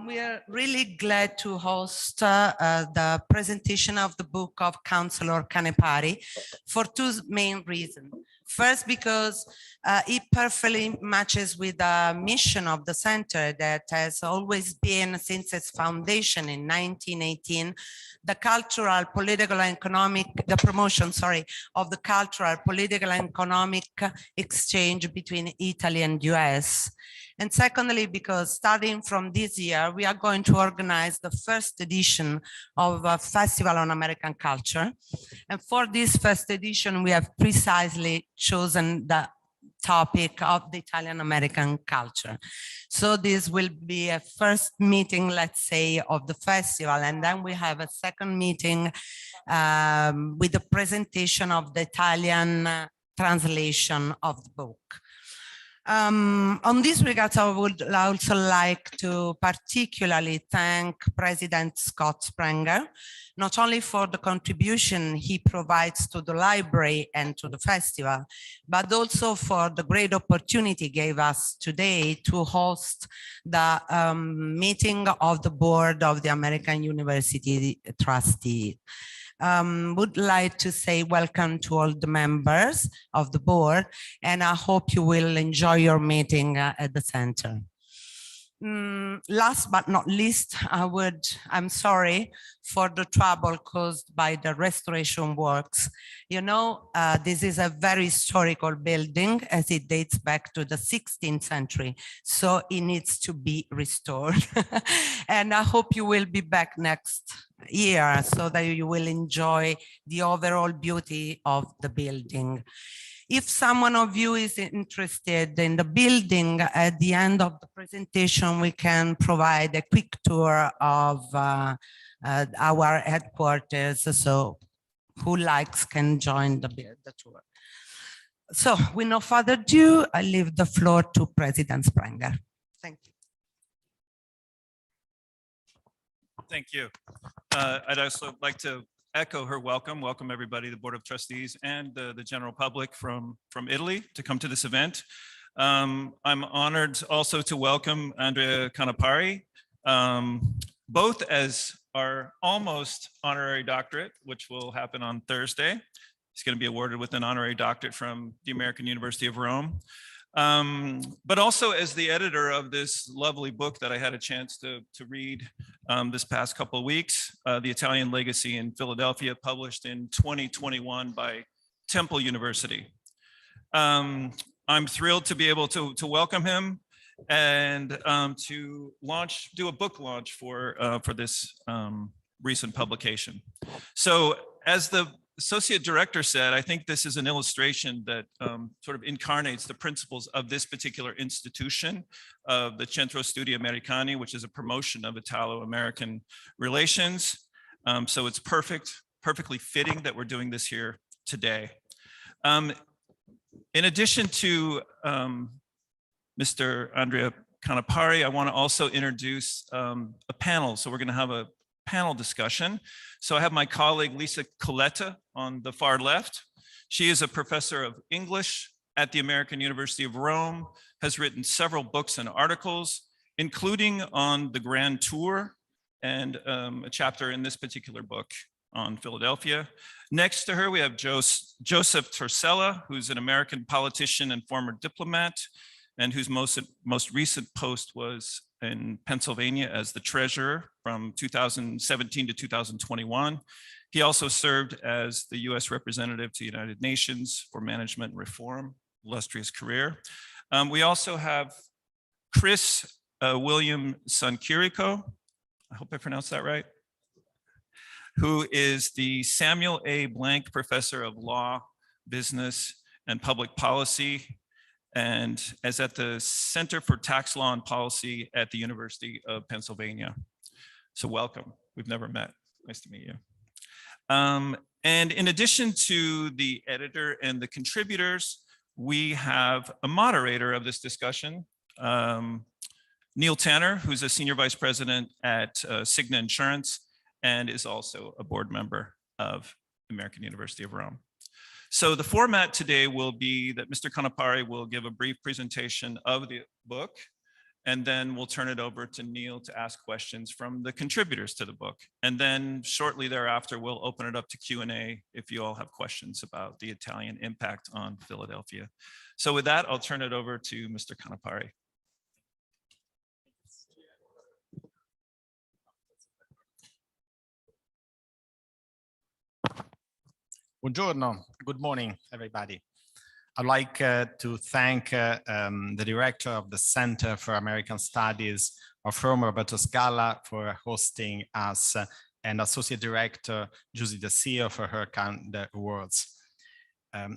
We are really glad to host the presentation of the book of Councillor Canepari for two main reasons. First, because it perfectly matches with the mission of the center that has always been, since its foundation in 1918, the cultural, political, and economic, the promotion, sorry, of the cultural, political, and economic exchange between Italy and US. And secondly, because starting from this year, we are going to organize the first edition of a Festival on American Culture. And for this first edition, we have precisely chosen the topic of the Italian American culture. So this will be a first meeting, let's say, of the festival. And then we have a second meeting with the presentation of the Italian translation of the book. On this regard, I would also like to particularly thank President Scott Sprenger, not only for the contribution he provides to the library and to the festival, but also for the great opportunity he gave us today to host the meeting of the board of the American University Trustee. Would like to say welcome to all the members of the board, and I hope you will enjoy your meeting at the center. Last but not least, I'm sorry for the trouble caused by the restoration works. You know, this is a very historical building as it dates back to the 16th century, so it needs to be restored. And I hope you will be back next year so that you will enjoy the overall beauty of the building. If someone of you is interested in the building, at the end of the presentation, we can provide a quick tour of our headquarters. So who likes can join the tour. So with no further ado, I leave the floor to President Sprenger. Thank you. Thank you. I'd also like to echo her welcome. Welcome everybody, the Board of Trustees and the general public from Italy to come to this event. I'm honored also to welcome Andrea Canepari, both as our almost honorary doctorate, which will happen on Thursday. He's going to be awarded with an honorary doctorate from the American University of Rome. But also as the editor of this lovely book that I had a chance to read this past couple of weeks, The Italian Legacy in Philadelphia, published in 2021 by Temple University. I'm thrilled to be able to welcome him and to do a book launch for this recent publication. So as the Associate Director said, I think this is an illustration that sort of incarnates the principles of this particular institution of the Centro Studi Americani, which is a promotion of Italo-American relations. So it's perfectly fitting that we're doing this here today. In addition to Mr. Andrea Canepari, I want to also introduce a panel. So we're going to have a panel discussion. So I have my colleague Lisa Colletta on the far left. She is a professor of English at the American University of Rome, has written several books and articles, including on the Grand Tour and a chapter in this particular book on Philadelphia. Next to her, we have Joseph Torsella, who's an American politician and former diplomat, and whose most recent post was in Pennsylvania as the treasurer from 2017 to 2021. He also served as the US representative to the United Nations for Management and Reform, illustrious career. We also have Chris William Sanchirico, I hope I pronounced that right, who is the Samuel A. Blank Professor of Law, Business, and Public Policy, and is at the Center for Tax Law and Policy at the University of Pennsylvania. So welcome, we've never met, nice to meet you. And in addition to the editor and the contributors, we have a moderator of this discussion, Neil Tanner, who's a senior vice president at Cigna Insurance and is also a board member of the American University of Rome. So the format today will be that Mr. Canepari will give a brief presentation of the book, And then we'll turn it over to Neil to ask questions from the contributors to the book. And then shortly thereafter, we'll open it up to Q&A if you all have questions about the Italian impact on Philadelphia. So with that, I'll turn it over to Mr. Canepari. Buongiorno, good morning, everybody. I'd like to thank the director of the Center for American Studies of Rome, Roberto Scala, for hosting us, and Associate Director Giusy Desio for her kind words.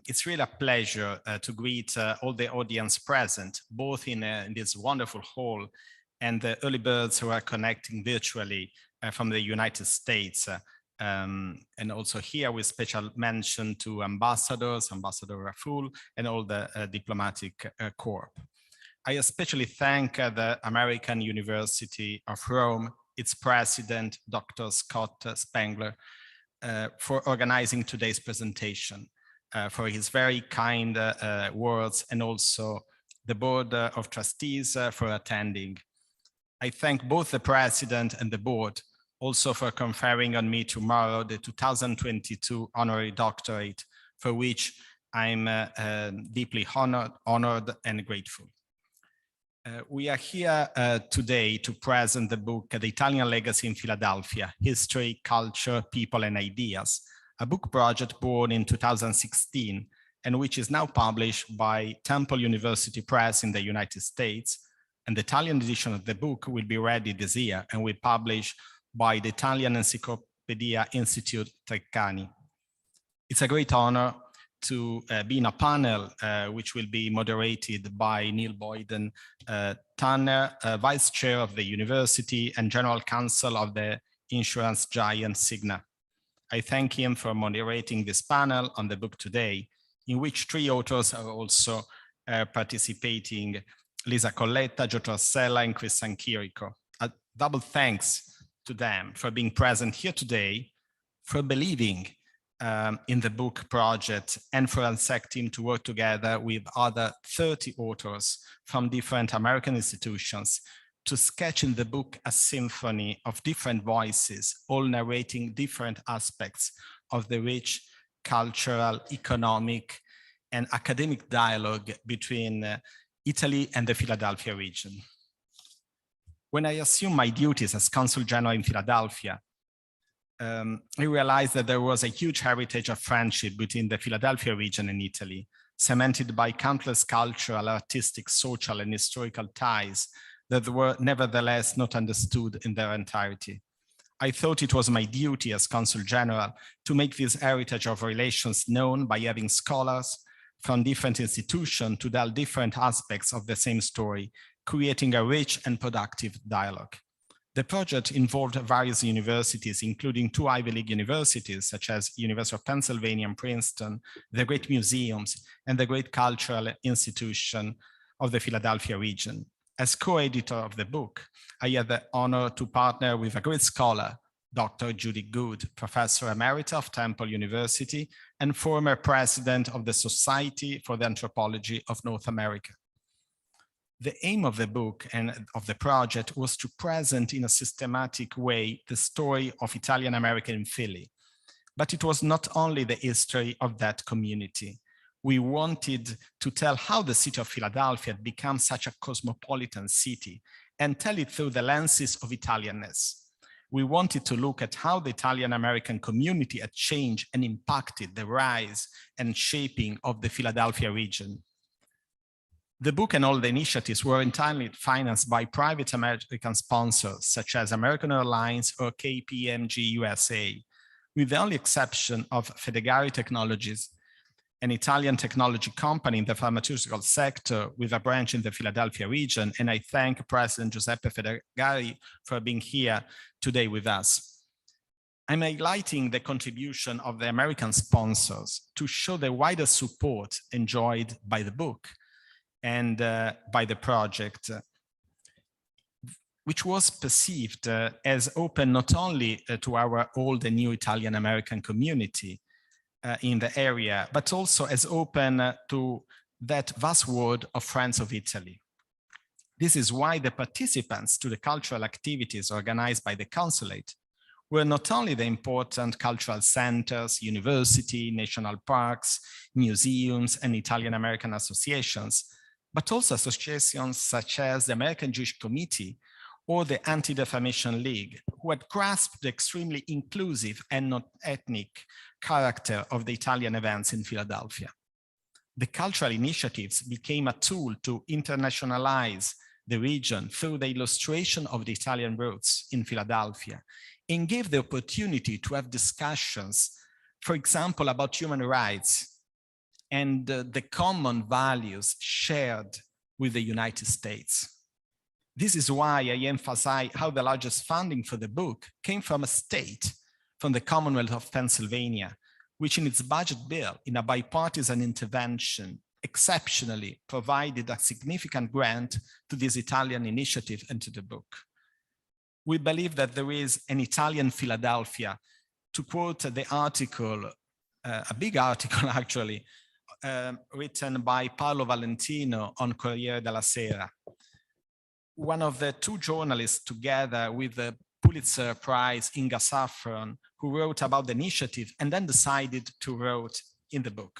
It's really a pleasure to greet all the audience present, both in this wonderful hall and the early birds who are connecting virtually from the United States. And also here with special mention to ambassadors, Ambassador Raful, and all the diplomatic corps. I especially thank the American University of Rome, its president, Dr. Scott Spangler, for organizing today's presentation, for his very kind words, and also the Board of Trustees for attending. I thank both the president and the board also for conferring on me tomorrow the 2022 honorary doctorate, for which I'm deeply honored and grateful. We are here today to present the book, The Italian Legacy in Philadelphia, History, Culture, People and Ideas, a book project born in 2016 and which is now published by Temple University Press in the United States. And the Italian edition of the book will be ready this year and will publish by the Italian Encyclopedia Institute Treccani. It's a great honor to be in a panel which will be moderated by Neil Boyden Tanner, Vice Chair of the University and General Counsel of the insurance giant Cigna. I thank him for moderating this panel on the book today, in which three authors are also participating: Lisa Colletta, Torsella, and Chris Sanchirico. A double thanks to them for being present here today, for believing in the book project, and for accepting to work together with other 30 authors from different American institutions to sketch in the book a symphony of different voices, all narrating different aspects of the rich cultural, economic, and academic dialogue between Italy and the Philadelphia region. When I assumed my duties as Consul General in Philadelphia, I realized that there was a huge heritage of friendship between the Philadelphia region and Italy, cemented by countless cultural, artistic, social, and historical ties that were nevertheless not understood in their entirety. I thought it was my duty as Consul General to make this heritage of relations known by having scholars from different institutions to tell different aspects of the same story, creating a rich and productive dialogue. The project involved various universities, including two Ivy League universities, such as University of Pennsylvania and Princeton, the great museums, and the great cultural institution of the Philadelphia region. As co-editor of the book, I had the honor to partner with a great scholar, Dr. Judy Good, Professor Emerita of Temple University and former president of the Society for the Anthropology of North America. The aim of the book and of the project was to present in a systematic way the story of Italian American in Philly. But it was not only the history of that community. We wanted to tell how the city of Philadelphia had become such a cosmopolitan city and tell it through the lenses of Italianness. We wanted to look at how the Italian American community had changed and impacted the rise and shaping of the Philadelphia region. The book and all the initiatives were entirely financed by private American sponsors, such as American Airlines or KPMG USA, with the only exception of Fedegari Technologies, an Italian technology company in the pharmaceutical sector with a branch in the Philadelphia region. And I thank President Giuseppe Fedegari for being here today with us. I'm highlighting the contribution of the American sponsors to show the wider support enjoyed by the book and by the project, which was perceived as open not only to our old and new Italian American community in the area, but also as open to that vast world of friends of Italy. This is why the participants to the cultural activities organized by the consulate were not only the important cultural centers, university, national parks, museums, and Italian-American associations, but also associations such as the American Jewish Committee or the Anti-Defamation League, who had grasped the extremely inclusive and not ethnic character of the Italian events in Philadelphia. The cultural initiatives became a tool to internationalize the region through the illustration of the Italian roots in Philadelphia, and gave the opportunity to have discussions, for example, about human rights and the common values shared with the United States. This is why I emphasize how the largest funding for the book came from a state, from the Commonwealth of Pennsylvania, which in its budget bill, in a bipartisan intervention, exceptionally provided a significant grant to this Italian initiative and to the book. We believe that there is an Italian Philadelphia, to quote the article, a big article actually, written by Paolo Valentino on Corriere della Sera. One of the two journalists, together with the Pulitzer Prize Inga Saffron, who wrote about the initiative and then decided to write in the book.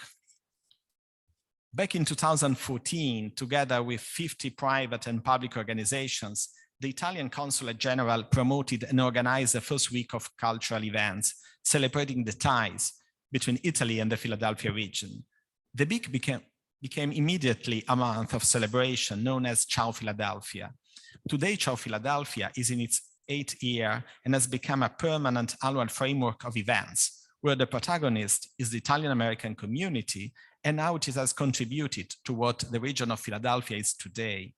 Back in 2014, together with 50 private and public organizations, the Italian Consulate General promoted and organized the first week of cultural events, celebrating the ties between Italy and the Philadelphia region. The week became immediately a month of celebration known as Ciao Philadelphia. Today, Ciao Philadelphia is in its 8th year and has become a permanent annual framework of events where the protagonist is the Italian-American community and how it has contributed to what the region of Philadelphia is today.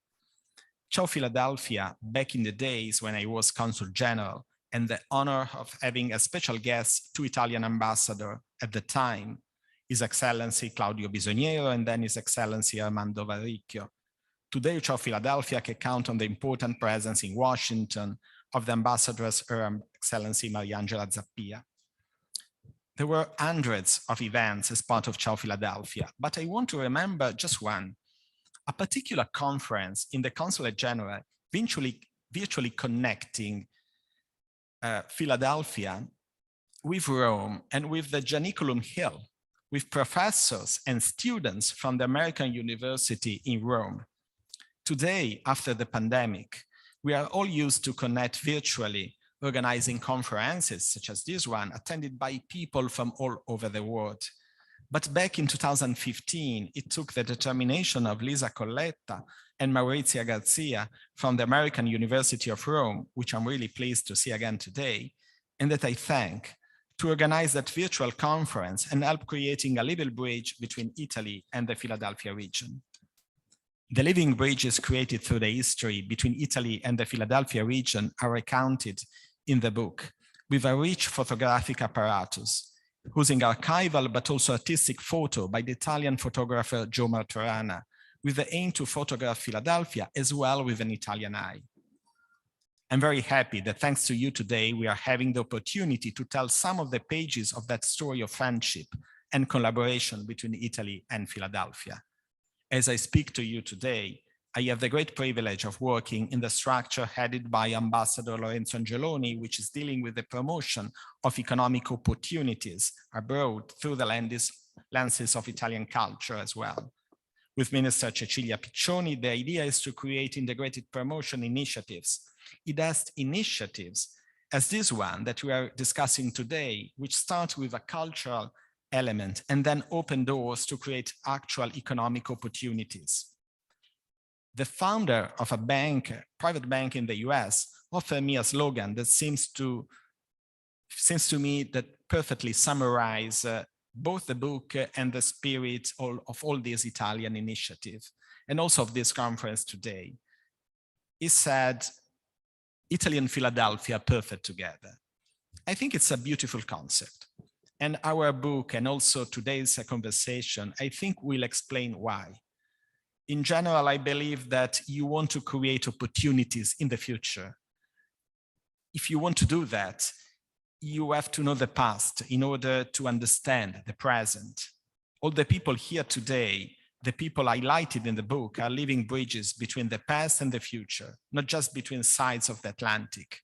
Ciao Philadelphia, back in the days when I was Consul General and the honor of having a special guest, two Italian ambassadors at the time, His Excellency Claudio Bisogniero and then His Excellency Armando Varricchio. Today, Ciao Philadelphia can count on the important presence in Washington of the ambassadors, Her Excellency Mariangela Zappia. There were hundreds of events as part of Ciao Philadelphia, but I want to remember just one, a particular conference in the Consulate General, virtually connecting Philadelphia with Rome and with the Janiculum Hill, with professors and students from the American University in Rome. Today, after the pandemic, we are all used to connect virtually, organizing conferences such as this one, attended by people from all over the world. But back in 2015, it took the determination of Lisa Colletta and Maurizia Garcia from the American University of Rome, which I'm really pleased to see again today, and that I thank, to organize that virtual conference and help creating a living bridge between Italy and the Philadelphia region. The living bridges created through the history between Italy and the Philadelphia region are recounted in the book with a rich photographic apparatus, using archival but also artistic photo by the Italian photographer Joe Martorana, with the aim to photograph Philadelphia as well with an Italian eye. I'm very happy that thanks to you today, we are having the opportunity to tell some of the pages of that story of friendship and collaboration between Italy and Philadelphia. As I speak to you today, I have the great privilege of working in the structure headed by Ambassador Lorenzo Angeloni, which is dealing with the promotion of economic opportunities abroad through the lenses of Italian culture as well. With Minister Cecilia Piccioni, the idea is to create integrated promotion initiatives. It has initiatives as this one that we are discussing today, which start with a cultural element and then open doors to create actual economic opportunities. The founder of a bank, private bank in the US, offered me a slogan that seems to me that perfectly summarize both the book and the spirit of all these Italian initiatives, and also of this conference today. He said, Italy and Philadelphia perfect together. I think it's a beautiful concept. And our book and also today's conversation, I think will explain why. In general, I believe that you want to create opportunities in the future. If you want to do that, you have to know the past in order to understand the present. All the people here today the people highlighted in the book are living bridges between the past and the future, not just between sides of the Atlantic.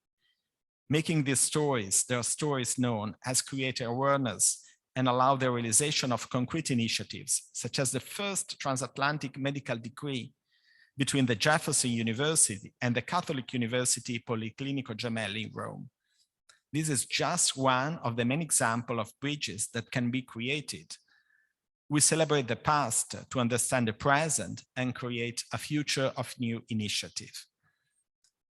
Making these stories, their stories known, has created awareness and allowed the realization of concrete initiatives, such as the first transatlantic medical degree between the Jefferson University and the Catholic University Policlinico Gemelli in Rome. This is just one of the many examples of bridges that can be created. We celebrate the past to understand the present and create a future of new initiative.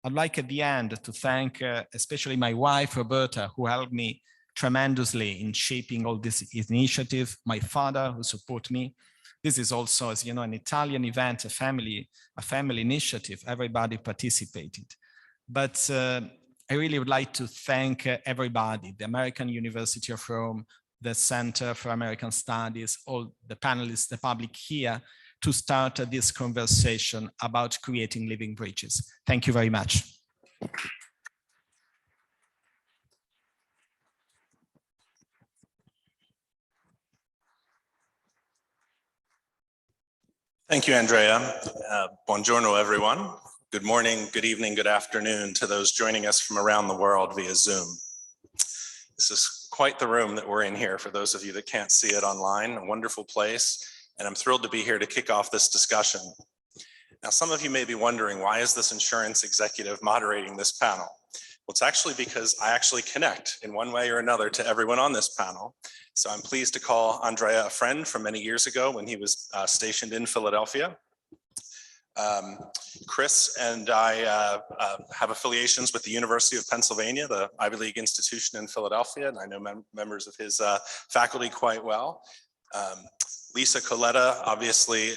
I'd like at the end to thank especially my wife, Roberta, who helped me tremendously in shaping all this initiative, my father who support me. This is also, as you know, an Italian event, a family initiative, everybody participated. But I really would like to thank everybody, the American University of Rome, the Center for American Studies, all the panelists, the public here, to start this conversation about creating living bridges. Thank you very much. Thank you, Andrea. Buongiorno, everyone. Good morning, good evening, good afternoon to those joining us from around the world via Zoom. This is quite the room that we're in here for those of you that can't see it online, a wonderful place, and I'm thrilled to be here to kick off this discussion. Now, some of you may be wondering, why is this insurance executive moderating this panel? Well, it's actually because I actually connect in one way or another to everyone on this panel. So I'm pleased to call Andrea a friend from many years ago when he was stationed in Philadelphia. Chris and I have affiliations with the University of Pennsylvania, the Ivy League institution in Philadelphia, and I know members of his faculty quite well. Lisa Colletta, obviously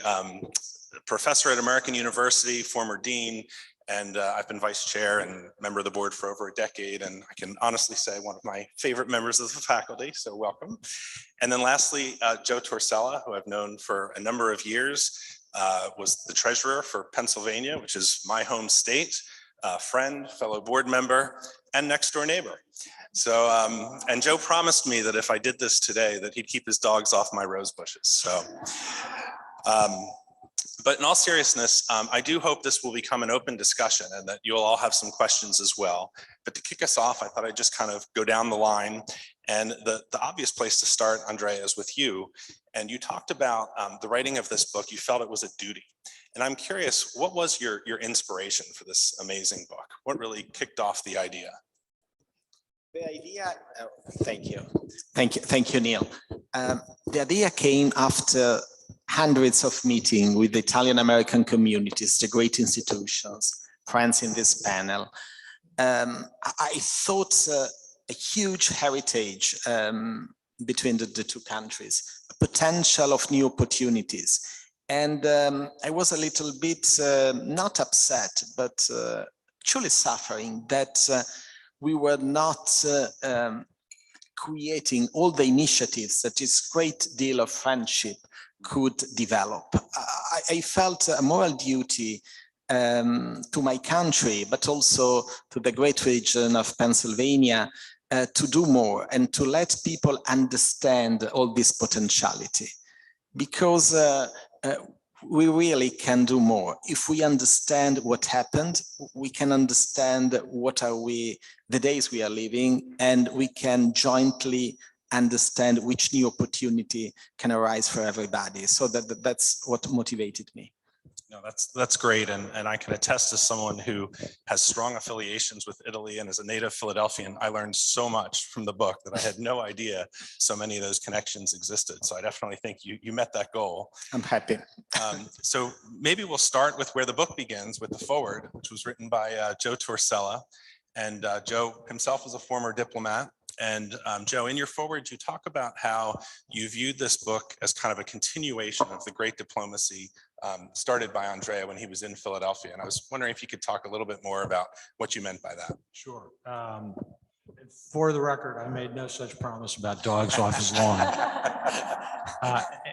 professor at American University, former dean, and I've been vice chair and member of the board for over a decade, and I can honestly say one of my favorite members of the faculty, so welcome. And then lastly, Joe Torsella, who I've known for a number of years, was the treasurer for Pennsylvania, which is my home state, friend, fellow board member, and next door neighbor. So, and Joe promised me that if I did this today, that he'd keep his dogs off my rose bushes. So, but in all seriousness, I do hope this will become an open discussion and that you'll all have some questions as well. But to kick us off, I thought I'd just kind of go down the line. And the obvious place to start, Andrea, is with you. And you talked about the writing of this book. You felt it was a duty. And I'm curious, what was your inspiration for this amazing book? What really kicked off the idea? The idea, thank you, Neil. The idea came after hundreds of meetings with the Italian-American communities, the great institutions, friends in this panel. I thought a huge heritage between the two countries, a potential of new opportunities. And I was a little bit not upset, but truly suffering that we were not creating all the initiatives that this great deal of friendship could develop. I felt a moral duty to my country, but also to the great region of Pennsylvania to do more and to let people understand all this potentiality. Because we really can do more. If we understand what happened, we can understand what are the days we are living, and we can jointly understand which new opportunity can arise for everybody. So that's what motivated me. No, that's great. And I can attest as someone who has strong affiliations with Italy and as a native Philadelphian, I learned so much from the book that I had no idea so many of those connections existed. So I definitely think you met that goal. I'm happy. So maybe we'll start with where the book begins, with the foreword, which was written by Joe Torsella. And Joe himself is a former diplomat. And Joe, in your foreword, you talk about how you viewed this book as kind of a continuation of the great diplomacy started by Andrea when he was in Philadelphia. And I was wondering if you could talk a little bit more about what you meant by that. Sure. For the record, I made no such promise about dogs off his lawn.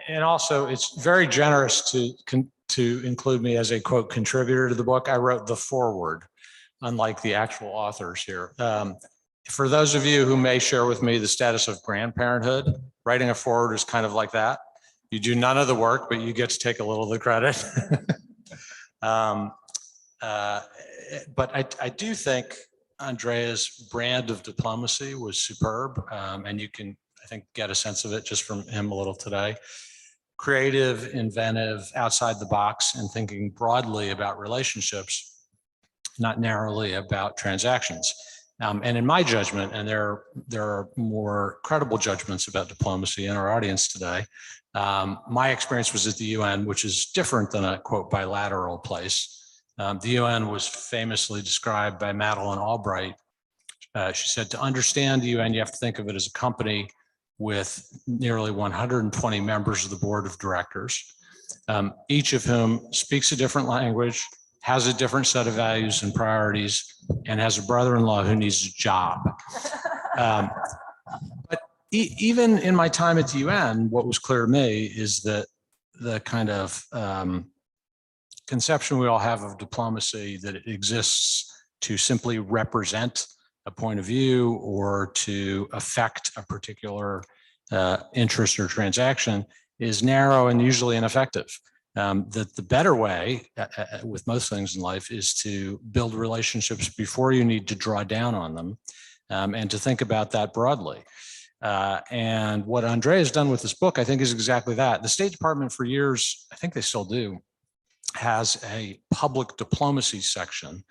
And also, it's very generous to include me as a, quote, contributor to the book. I wrote the foreword, unlike the actual authors here. For those of you who may share with me the status of grandparenthood, writing a foreword is kind of like that. You do none of the work, but you get to take a little of the credit. But I do think Andrea's brand of diplomacy was superb, and you can, I think, get a sense of it just from him a little today. Creative, inventive, outside the box, and thinking broadly about relationships, not narrowly about transactions. And in my judgment, and there are more credible judgments about diplomacy in our audience today, my experience was at the UN, which is different than a, quote, bilateral place. The UN was famously described by Madeleine Albright. She said, to understand the UN, you have to think of it as a company with nearly 120 members of the board of directors, each of whom speaks a different language, has a different set of values and priorities, and has a brother-in-law who needs a job. But even in my time at the UN, what was clear to me is that the kind of conception we all have of diplomacy, that it exists to simply represent a point of view or to affect a particular interest or transaction, is narrow and usually ineffective. That the better way with most things in life is to build relationships before you need to draw down on them, and to think about that broadly. And what Andrea has done with this book, I think, is exactly that. The State Department for years, I think they still do, has a public diplomacy section,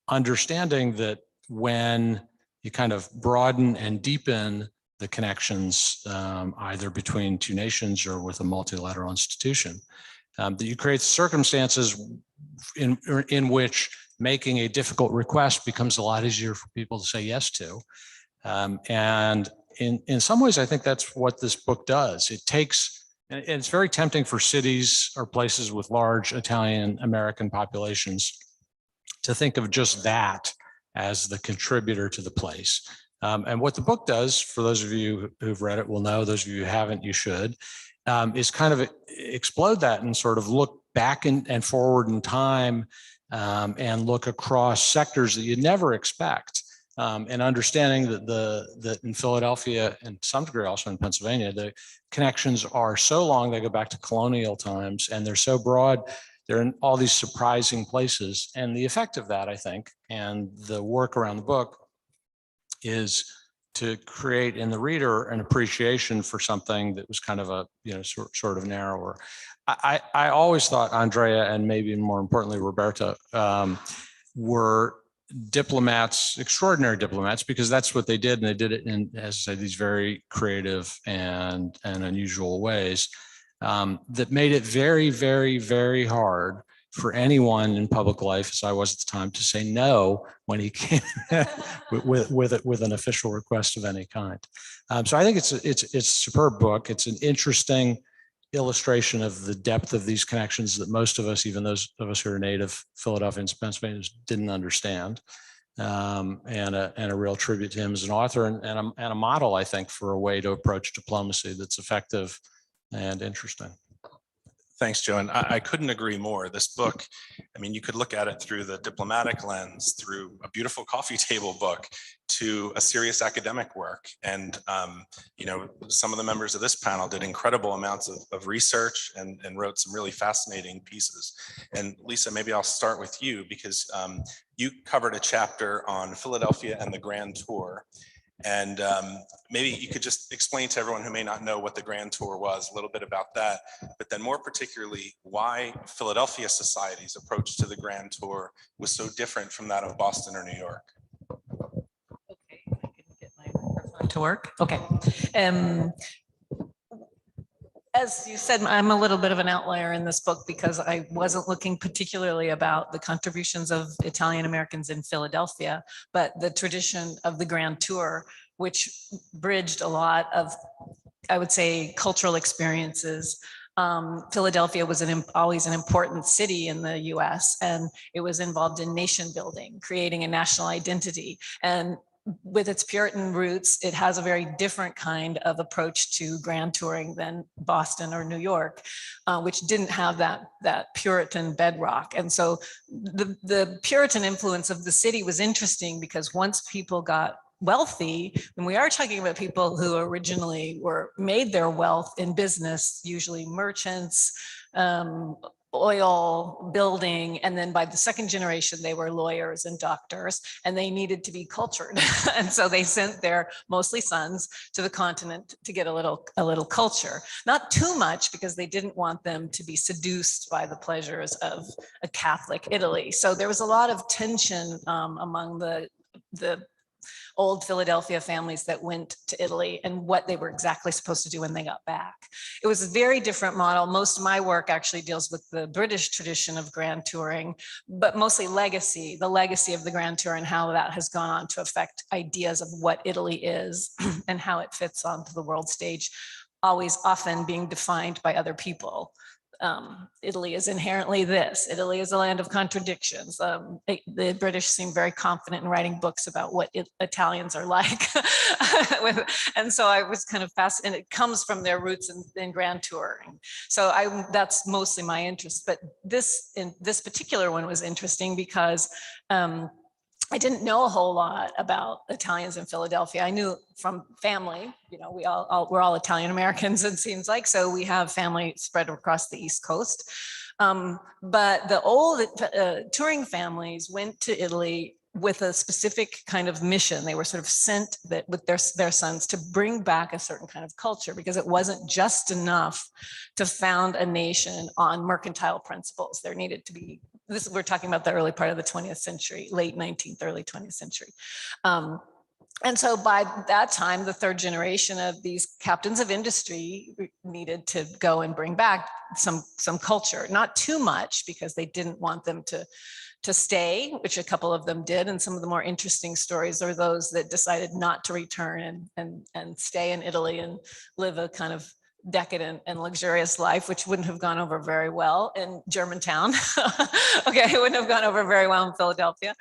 understanding that when you kind of broaden and deepen the connections, either between two nations or with a multilateral institution, that you create circumstances in which making a difficult request becomes a lot easier for people to say yes to. And in some ways, I think that's what this book does. It takes, and it's very tempting for cities or places with large Italian American populations to think of just that as the contributor to the place. And what the book does, for those of you who've read it will know, those of you who haven't, you should, is kind of explode that and sort of look back and forward in time, and look across sectors that you'd never expect. And understanding that in Philadelphia and to some degree also in Pennsylvania, the connections are so long, they go back to colonial times, and they're so broad, they're in all these surprising places. And the effect of that, I think, and the work around the book is to create in the reader an appreciation for something that was kind of a, sort of narrower. I always thought Andrea, and maybe more importantly, Roberta, were diplomats, extraordinary diplomats, because that's what they did. And they did it in, as I say, these very creative and unusual ways, that made it very, very, very hard for anyone in public life, as I was at the time, to say no when he came with an official request of any kind. So I think it's a superb book. It's an interesting illustration of the depth of these connections that most of us, even those of us who are native Philadelphians, Pennsylvanians, didn't understand. And a real tribute to him as an author and a model, I think, for a way to approach diplomacy that's effective and interesting. Thanks, Joe. And I couldn't agree more. This book, I mean, you could look at it through the diplomatic lens, through a beautiful coffee table book, to a serious academic work. And, some of the members of this panel did incredible amounts of research and wrote some really fascinating pieces. And Lisa, maybe I'll start with you, because you covered a chapter on Philadelphia and the Grand Tour. And maybe you could just explain to everyone who may not know what the Grand Tour was, a little bit about that, but then more particularly, why Philadelphia society's approach to the Grand Tour was so different from that of Boston or New York. Okay, I can get my microphone to work. Okay. As you said, I'm a little bit of an outlier in this book because I wasn't looking particularly about the contributions of Italian Americans in Philadelphia, but the tradition of the Grand Tour, which bridged a lot of, I would say, cultural experiences. Philadelphia was always an important city in the US, and it was involved in nation building, creating a national identity. And with its Puritan roots, it has a very different kind of approach to grand touring than Boston or New York, which didn't have that Puritan bedrock. And so the Puritan influence of the city was interesting because once people got wealthy, and we are talking about people who originally made their wealth in business, usually merchants, oil, building, and then by the second generation, they were lawyers and doctors, and they needed to be cultured. And so they sent their mostly sons to the continent to get a little culture. Not too much, because they didn't want them to be seduced by the pleasures of a Catholic Italy. So there was a lot of tension among the old Philadelphia families that went to Italy and what they were exactly supposed to do when they got back. It was a very different model. Most of my work actually deals with the British tradition of grand touring, but mostly legacy, the legacy of the grand tour and how that has gone on to affect ideas of what Italy is and how it fits onto the world stage, always often being defined by other people. Italy is inherently this. Italy is a land of contradictions. The British seem very confident in writing books about what Italians are like. And so I was kind of fascinated. It comes from their roots in grand touring. So that's mostly my interest. But this particular one was interesting because I didn't know a whole lot about Italians in Philadelphia. I knew from family, we're all Italian Americans, it seems like, so we have family spread across the East Coast. But the old touring families went to Italy with a specific kind of mission. They were sort of sent with their sons to bring back a certain kind of culture, because it wasn't just enough to found a nation on mercantile principles. There needed to be, we're talking about the early part of the 20th century, late 19th, early 20th century. And so by that time, the third generation of these captains of industry needed to go and bring back some culture, not too much, because they didn't want them to stay, which a couple of them did. And some of the more interesting stories are those that decided not to return and stay in Italy and live a kind of decadent and luxurious life, which wouldn't have gone over very well in Germantown. Okay, it wouldn't have gone over very well in Philadelphia.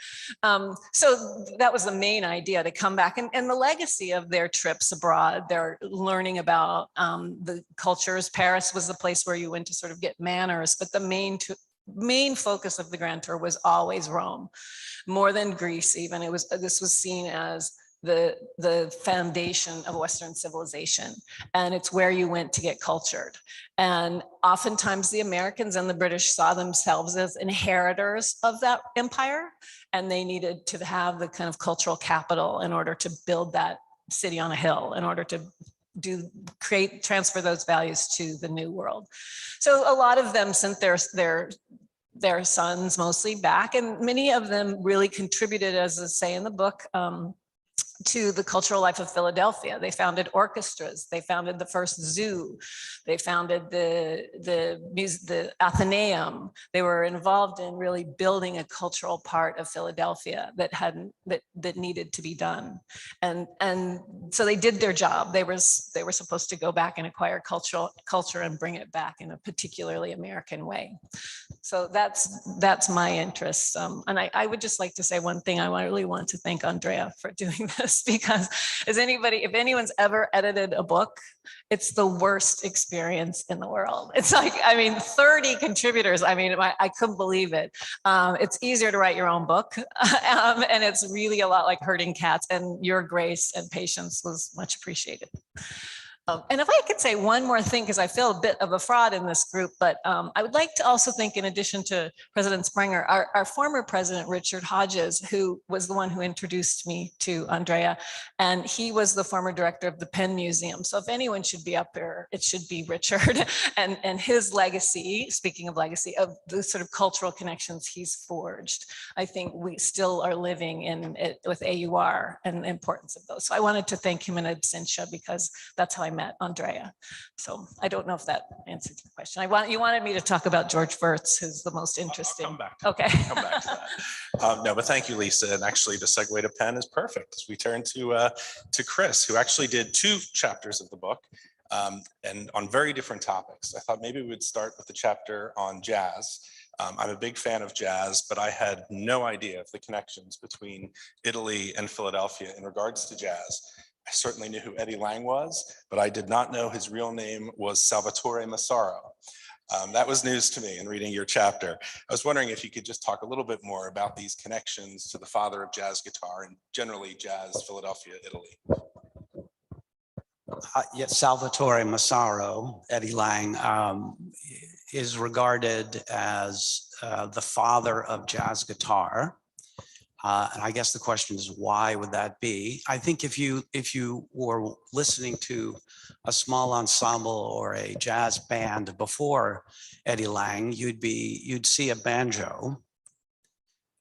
So that was the main idea, to come back. And the legacy of their trips abroad, they're learning about the cultures. Paris was the place where you went to sort of get manners, but the main focus of the Grand Tour was always Rome, more than Greece even. This was seen as the foundation of Western civilization, and it's where you went to get cultured. And oftentimes the Americans and the British saw themselves as inheritors of that empire, and they needed to have the kind of cultural capital in order to build that city on a hill, in order to transfer those values to the new world. So a lot of them sent their sons mostly back, and many of them really contributed, as I say in the book, to the cultural life of Philadelphia. They founded orchestras. They founded the first zoo. They founded the Athenaeum. They were involved in really building a cultural part of Philadelphia that needed to be done. And so they did their job. They were supposed to go back and acquire culture and bring it back in a particularly American way. So that's my interest. And I would just like to say one thing. I really want to thank Andrea for doing this, because if anyone's ever edited a book, it's the worst experience in the world. It's like, 30 contributors. I couldn't believe it. It's easier to write your own book. And it's really a lot like herding cats, and your grace and patience was much appreciated. And if I could say one more thing, because I feel a bit of a fraud in this group, but I would like to also think, in addition to President Springer, our former president, Richard Hodges, who was the one who introduced me to Andrea, and he was the former director of the Penn Museum. So if anyone should be up there, it should be Richard and his legacy, speaking of legacy, of the sort of cultural connections he's forged. I think we still are living in it with AUR and the importance of those. So I wanted to thank him in absentia, because that's how I met Andrea. So I don't know if that answered your question. You wanted me to talk about George Wirtz, who's the most interesting. I'll come back to okay. Come back to that. No, but thank you, Lisa. And actually, the segue to Penn is perfect, as we turn to Chris, who actually did 2 chapters of the book, and on very different topics. I thought maybe we would start with the chapter on jazz. I'm a big fan of jazz, but I had no idea of the connections between Italy and Philadelphia in regards to jazz. I certainly knew who Eddie Lang was, but I did not know his real name was Salvatore Massaro. That was news to me in reading your chapter. I was wondering if you could just talk a little bit more about these connections to the father of jazz guitar and generally jazz Philadelphia, Italy. Yes, Salvatore Massaro, Eddie Lang, is regarded as the father of jazz guitar. And I guess the question is, why would that be? I think if you were listening to a small ensemble or a jazz band before Eddie Lang, you'd see a banjo.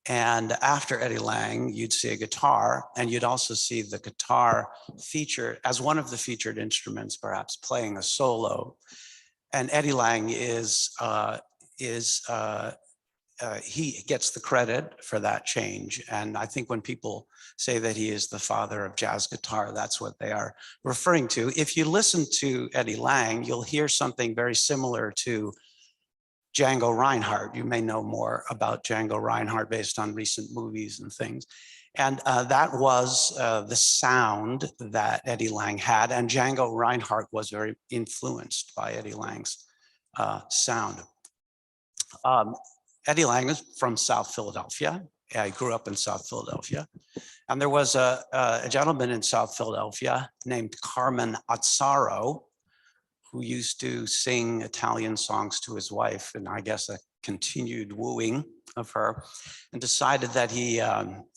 And after Eddie Lang, you'd see a guitar, and you'd also see the guitar featured as one of the featured instruments, perhaps playing a solo. And Eddie Lang he gets the credit for that change. And I think when people say that he is the father of jazz guitar, that's what they are referring to. If you listen to Eddie Lang, you'll hear something very similar to Django Reinhardt. You may know more about Django Reinhardt based on recent movies and things. And that was the sound that Eddie Lang had. And Django Reinhardt was very influenced by Eddie Lang's sound. Eddie Lang is from South Philadelphia. I grew up in South Philadelphia. And there was a gentleman in South Philadelphia named Carmen Azzaro, who used to sing Italian songs to his wife, and I guess a continued wooing of her, and decided that he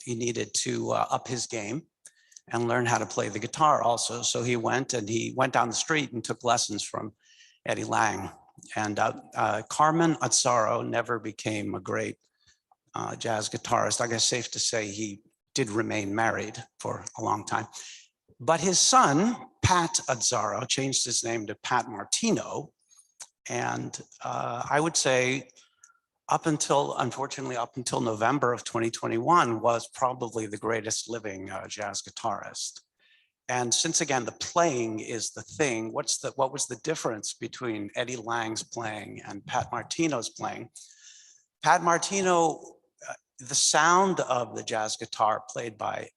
needed to up his game and learn how to play the guitar also. So he went down the street and took lessons from Eddie Lang. And Carmen Azzaro never became a great jazz guitarist. I guess safe to say he did remain married for a long time. But his son, Pat Azzaro, changed his name to Pat Martino. And I would say unfortunately, up until November of 2021, was probably the greatest living jazz guitarist. And since again, the playing is the thing, what was the difference between Eddie Lang's playing and Pat Martino's playing? Pat Martino, the sound of the jazz guitar played by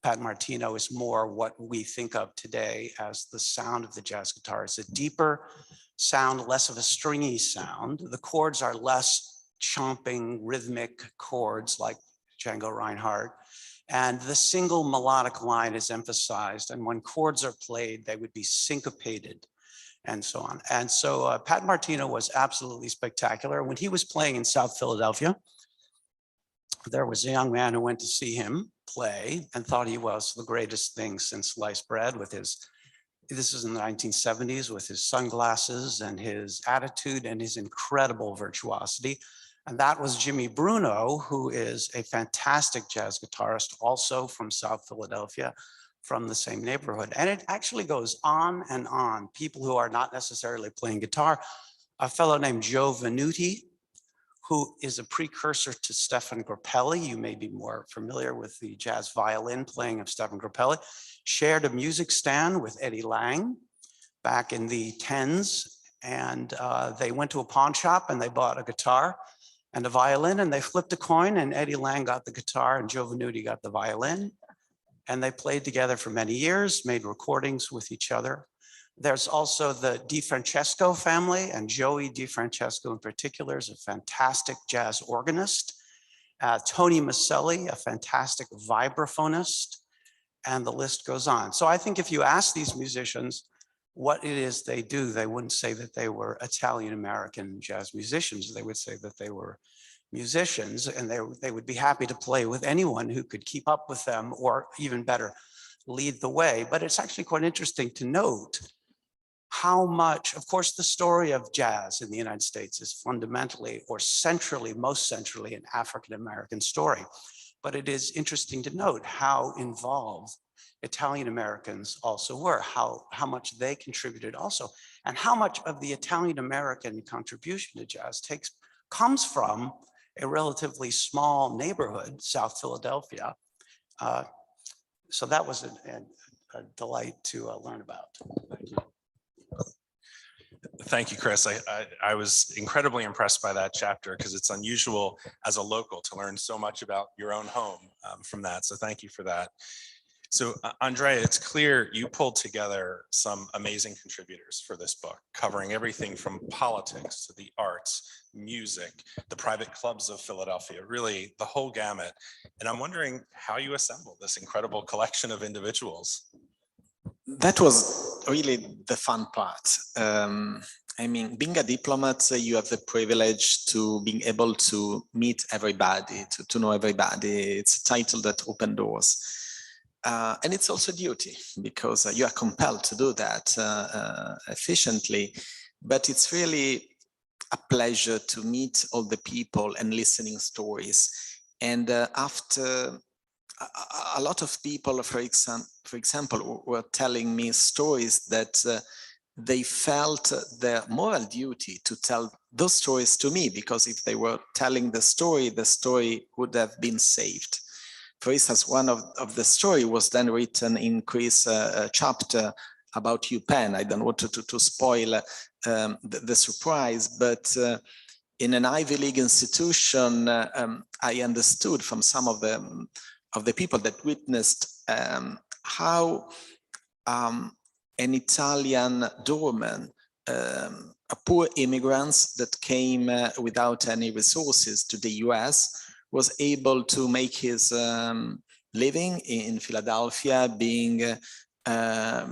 Pat Martino is more what we think of today as the sound of the jazz guitar. It's a deeper sound, less of a stringy sound. The chords are less chomping rhythmic chords like Django Reinhardt. And the single melodic line is emphasized. And when chords are played, they would be syncopated and so on. And so Pat Martino was absolutely spectacular. When he was playing in South Philadelphia, there was a young man who went to see him play and thought he was the greatest thing since sliced bread with his, this is in the 1970s, with his sunglasses and his attitude and his incredible virtuosity. And that was Jimmy Bruno, who is a fantastic jazz guitarist, also from South Philadelphia, from the same neighborhood. And it actually goes on and on. People who are not necessarily playing guitar, a fellow named Joe Venuti, who is a precursor to Stefan Grappelli. You may be more familiar with the jazz violin playing of Stefan Grappelli, shared a music stand with Eddie Lang back in the 10s. And they went to a pawn shop and they bought a guitar and a violin, and they flipped a coin, and Eddie Lang got the guitar and Joe Venuti got the violin. And they played together for many years, made recordings with each other. There's also the DiFrancesco family, and Joey DiFrancesco in particular is a fantastic jazz organist. Tony Maselli, a fantastic vibraphonist, and the list goes on. So I think if you ask these musicians what it is they do, they wouldn't say that they were Italian-American jazz musicians. They would say that they were musicians, and they would be happy to play with anyone who could keep up with them, or even better, lead the way. But it's actually quite interesting to note how much, of course, the story of jazz in the United States is fundamentally or centrally, most centrally, an African-American story. But it is interesting to note how involved Italian Americans also were, how much they contributed also, and how much of the Italian American contribution to jazz comes from a relatively small neighborhood, South Philadelphia. So that was a delight to learn about. Thank you. Thank you, Chris. I was incredibly impressed by that chapter because it's unusual as a local to learn so much about your own home from that. So thank you for that. So Andrea, it's clear you pulled together some amazing contributors for this book, covering everything from politics to the arts, music, the private clubs of Philadelphia, really the whole gamut. And I'm wondering how you assembled this incredible collection of individuals. That was really the fun part. I mean, being a diplomat, you have the privilege to being able to meet everybody, to know everybody. It's a title that opens doors. And it's also a duty because you are compelled to do that efficiently. But it's really a pleasure to meet all the people and listening stories. And after a lot of people, for example, were telling me stories that they felt their moral duty to tell those stories to me, because if they were telling the story would have been saved. For instance, one of the story was then written in Chris' chapter about UPenn. I don't want to spoil the surprise, but in an Ivy League institution, I understood from some of the people that witnessed how an Italian doorman, a poor immigrants that came without any resources to the US, was able to make his living in Philadelphia, being had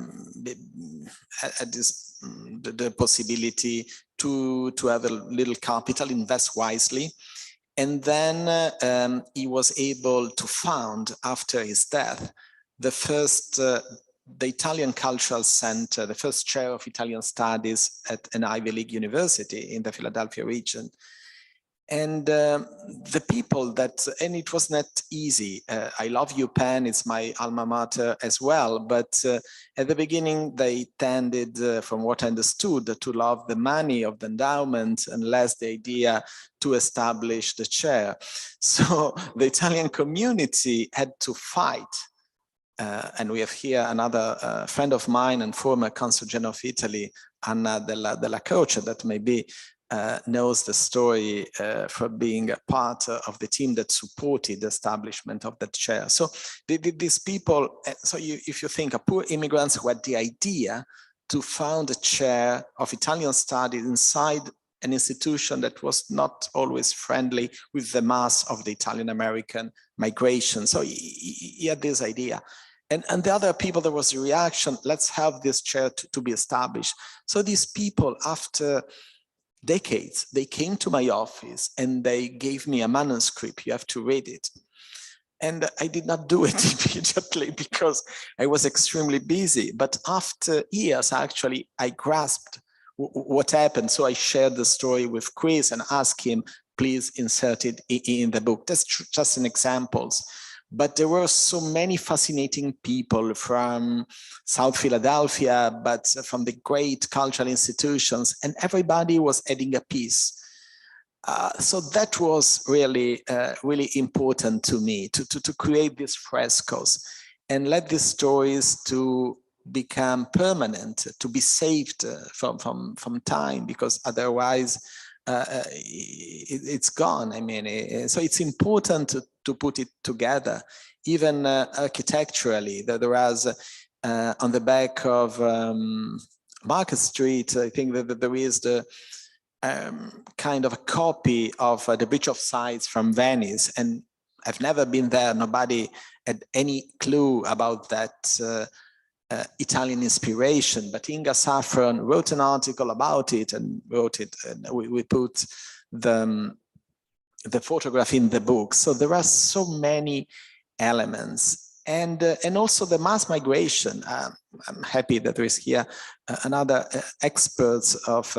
the possibility to have a little capital, invest wisely. And then he was able to found, after his death, the first, the Italian Cultural Center, the first chair of Italian studies at an Ivy League university in the Philadelphia region. And the people that, and it was not easy. I love UPenn, it's my alma mater as well. But at the beginning, they tended, from what I understood, to love the money of the endowment and less the idea to establish the chair. So the Italian community had to fight. And we have here another friend of mine and former Consul General of Italy, Anna della Croce, that maybe knows the story for being a part of the team that supported the establishment of that chair. So these people, so if you think of poor immigrants who had the idea to found a chair of Italian studies inside an institution that was not always friendly with the mass of the Italian-American migration. So he had this idea. And the other people, there was a reaction, let's have this chair to be established. So these people, after decades, they came to my office and they gave me a manuscript. You have to read it. And I did not do it immediately because I was extremely busy. But after years, actually, I grasped what happened. So I shared the story with Chris and asked him, please insert it in the book. That's just an example. But there were so many fascinating people from South Philadelphia, but from the great cultural institutions, and everybody was adding a piece. So that was really, really important to me, to create these frescoes and let these stories to become permanent, to be saved from time, because otherwise it's gone. I mean, so it's important to put it together, even architecturally. There was on the back of Market Street, I think that there is the kind of a copy of the Bridge of Sighs from Venice, and I've never been there. Nobody had any clue about that Italian inspiration, but Inga Saffron wrote an article about it and wrote it, and we put the photograph in the book. So there are so many elements, and also the mass migration. I'm happy that there is here another expert of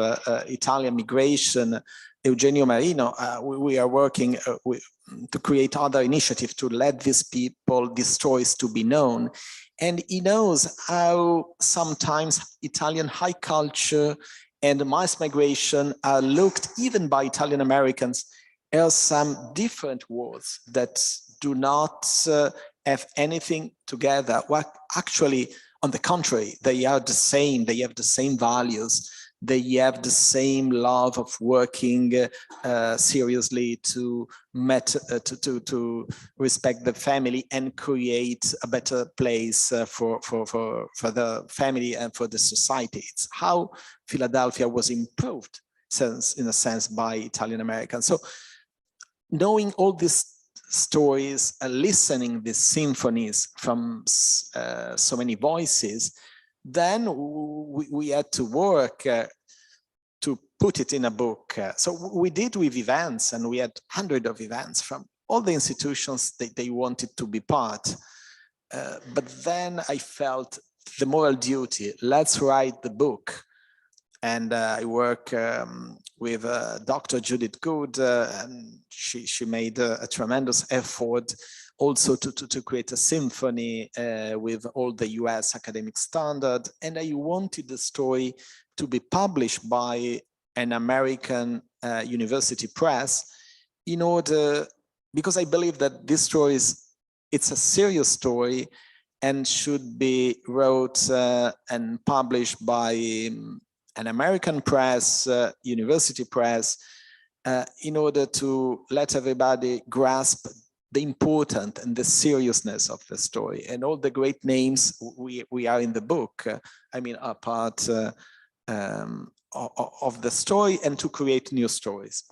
Italian migration, Eugenio Marino. We are working to create other initiatives to let these people, these stories to be known. And he knows how sometimes Italian high culture and mass migration are looked, even by Italian Americans, as some different words that do not have anything together. Well, actually, on the contrary, they are the same. They have the same values. they have the same love of working seriously to respect the family and create a better place for the family and for the society. It's how Philadelphia was improved in a sense by Italian Americans. So knowing all these stories, listening these symphonies from so many voices, then we had to work to put it in a book. So we did with events, and we had hundreds of events from all the institutions that they wanted to be part. But then I felt the moral duty, let's write the book. And I work with Dr. Judith Good, and she made a tremendous effort also to create a symphony with all the US academic standard. And I wanted the story to be published by an American university press in order, because I believe that this story it's a serious story and should be wrote and published by an American press, university press, in order to let everybody grasp the importance and the seriousness of the story. And all the great names we are in the book, are part of the story and to create new stories.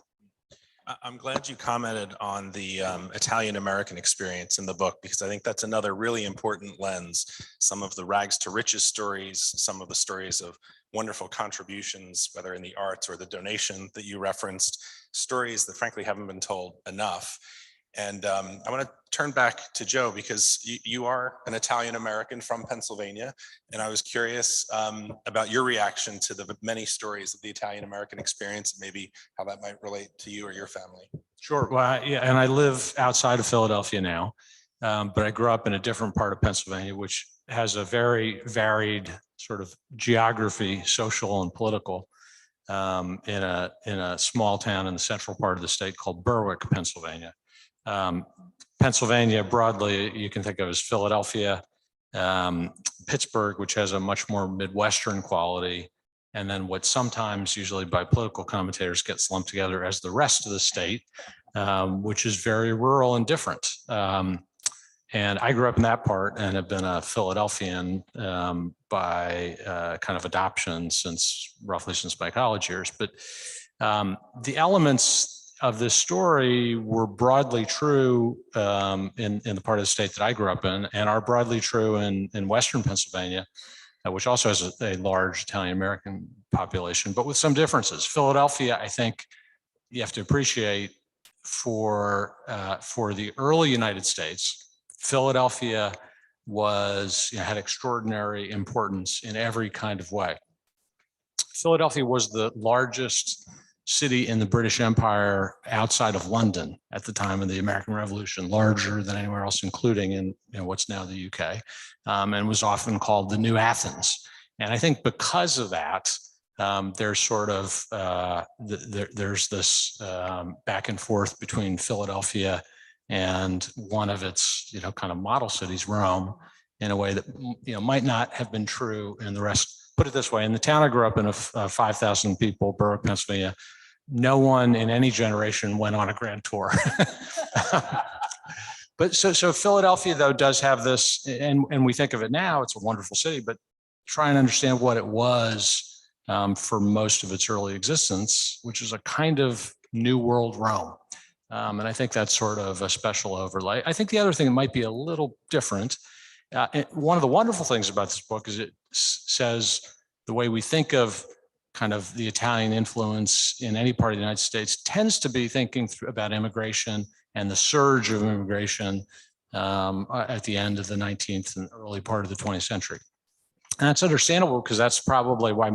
I'm glad you commented on the Italian-American experience in the book, because I think that's another really important lens. Some of the rags to riches stories, some of the stories of wonderful contributions, whether in the arts or the donation that you referenced, stories that frankly haven't been told enough. And I want to turn back to Joe, because you are an Italian-American from Pennsylvania. And I was curious about your reaction to the many stories of the Italian-American experience, and maybe how that might relate to you or your family. Sure. Well, yeah, and I live outside of Philadelphia now, but I grew up in a different part of Pennsylvania, which has a very varied sort of geography, social and political, in a small town in the central part of the state called Berwick, Pennsylvania. Pennsylvania broadly, you can think of as Philadelphia, Pittsburgh, which has a much more Midwestern quality, and then what sometimes, usually by political commentators, gets lumped together as the rest of the state, which is very rural and different. And I grew up in that part and have been a Philadelphian by kind of adoption roughly since my college years. But the elements of this story were broadly true in the part of the state that I grew up in, and are broadly true in Western Pennsylvania, which also has a large Italian-American population, but with some differences. Philadelphia, I think you have to appreciate for the early United States, Philadelphia had extraordinary importance in every kind of way. Philadelphia was the largest city in the British Empire outside of London at the time of the American Revolution, larger than anywhere else, including in what's now the UK, and was often called the New Athens. And I think because of that, there's sort of there's this back and forth between Philadelphia and one of its kind of model cities, Rome, in a way that might not have been true in the rest. Put it this way: in the town I grew up in, of 5,000 people, Berwick, Pennsylvania, no one in any generation went on a grand tour. But so Philadelphia, though, does have this, and we think of it now, it's a wonderful city, but try and understand what it was for most of its early existence, which is a kind of New World Rome. And I think that's sort of a special overlay. I think the other thing that might be a little different, one of the wonderful things about this book is it says the way we think of kind of the Italian influence in any part of the United States tends to be thinking about immigration and the surge of immigration at the end of the 19th and early part of the 20th century. And that's understandable, because that's probably why,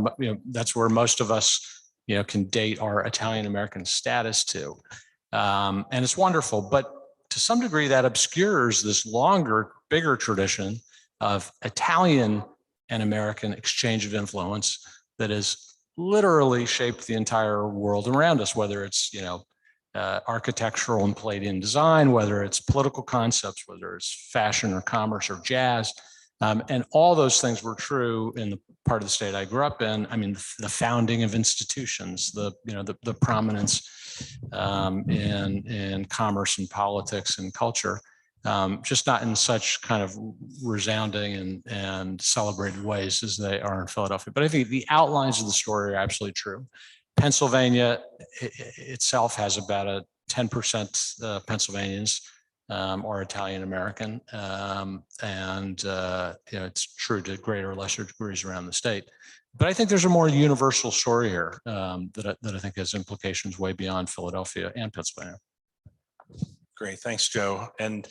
that's where most of us, can date our Italian-American status to. And it's wonderful, but to some degree that obscures this longer, bigger tradition of Italian and American exchange of influence that has literally shaped the entire world around us, whether it's, architectural and Palladian design, whether it's political concepts, whether it's fashion or commerce or jazz. And all those things were true in the part of the state I grew up in. I mean, the founding of institutions, the prominence in commerce and politics and culture, just not in such kind of resounding and celebrated ways as they are in Philadelphia. But I think the outlines of the story are absolutely true. Pennsylvania itself has about a 10% Pennsylvanians or Italian American, and it's true to greater or lesser degrees around the state. But I think there's a more universal story here that I think has implications way beyond Philadelphia and Pennsylvania. Great, thanks, Joe. And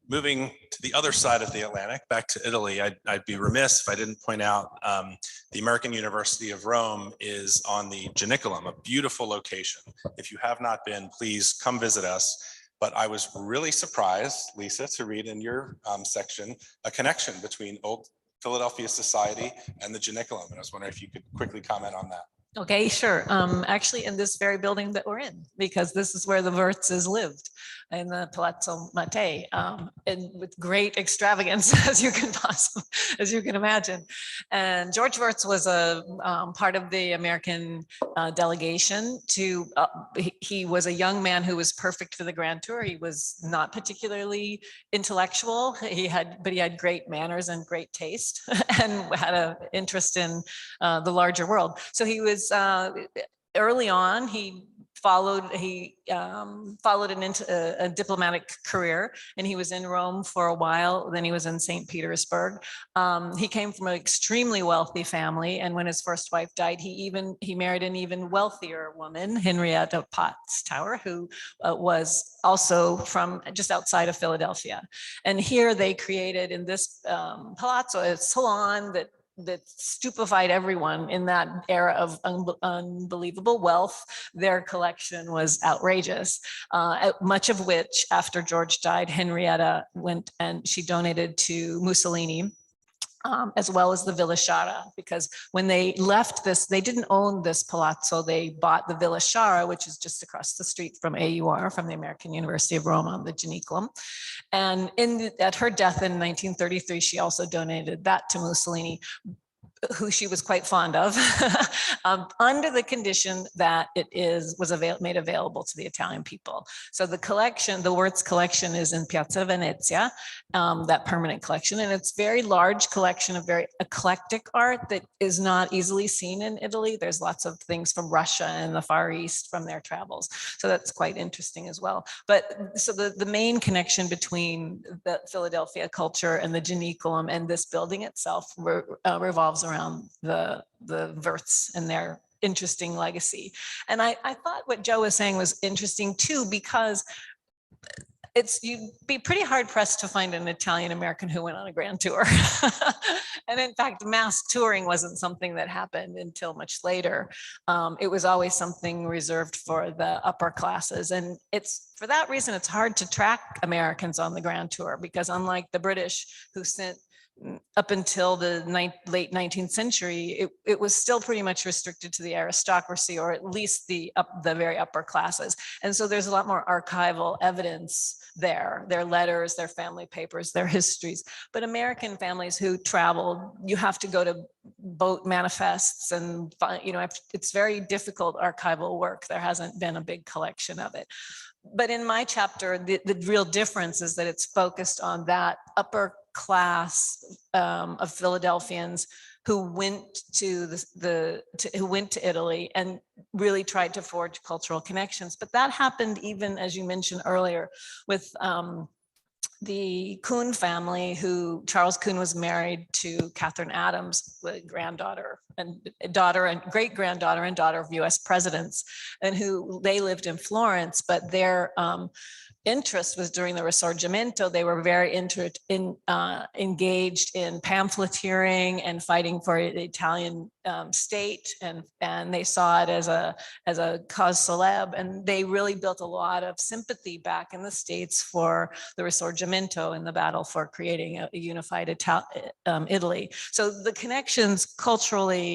moving to the other side of the Atlantic, back to Italy, I'd be remiss if I didn't point out the American University of Rome is on the Janiculum, a beautiful location. If you have not been, please come visit us. But I was really surprised, Lisa, to read in your section a connection between Old Philadelphia society and the Janiculum. And I was wondering if you could quickly comment on that. Okay, sure. Actually, in this very building that we're in, because this is where the Wurzes lived, in the Palazzo Mattei, and with great extravagance, as you can imagine. And George Wurz was a part of the American delegation to. He was a young man who was perfect for the Grand Tour. He was not particularly intellectual. But he had great manners and great taste, and had an interest in the larger world. So he was. Early on, he followed a diplomatic career, and he was in Rome for a while. Then he was in St. Petersburg. He came from an extremely wealthy family, and when his first wife died, he married an even wealthier woman, Henrietta Potts Tower, who was also from just outside of Philadelphia. And here they created in this palazzo a salon that stupefied everyone in that era of unbelievable wealth. Their collection was outrageous, much of which, after George died, Henrietta went and she donated to Mussolini, as well as the Villa Sciarra, because when they left this, they didn't own this palazzo. They bought the Villa Sciarra, which is just across the street from AUR, from the American University of Rome on the Janiculum. And at her death in 1933, she also donated that to Mussolini, who she was quite fond of, under the condition that it was made available to the Italian people. So the collection, the Wurz collection, is in Piazza Venezia, that permanent collection, and it's very large collection of very eclectic art that is not easily seen in Italy. There's lots of things from Russia and the Far East from their travels. So that's quite interesting as well. But so the main connection between the Philadelphia culture and the Janiculum and this building itself revolves around the Wurz and their interesting legacy. And I thought what Joe was saying was interesting too, because you'd be pretty hard pressed to find an Italian American who went on a grand tour. And in fact, mass touring wasn't something that happened until much later. It was always something reserved for the upper classes. And it's for that reason, it's hard to track Americans on the grand tour, because unlike the British, who sent up until the late 19th century, it was still pretty much restricted to the aristocracy, or at least the very upper classes. And so there's a lot more archival evidence there, their letters, their family papers, their histories. But American families who traveled, you have to go to boat manifests and it's very difficult archival work. There hasn't been a big collection of it. But in my chapter, the real difference is that it's focused on that upper class of Philadelphians who went to Italy and really tried to forge cultural connections. But that happened even, as you mentioned earlier, with the Kuhn family, who Charles Kuhn was married to Catherine Adams, the granddaughter and great-granddaughter and daughter of US presidents, and who they lived in Florence, but their interest was during the Risorgimento. They were very engaged in pamphleteering and fighting for the Italian state, and they saw it as a cause célèbre, and they really built a lot of sympathy back in the States for the Risorgimento and the battle for creating a unified Italy. So the connections culturally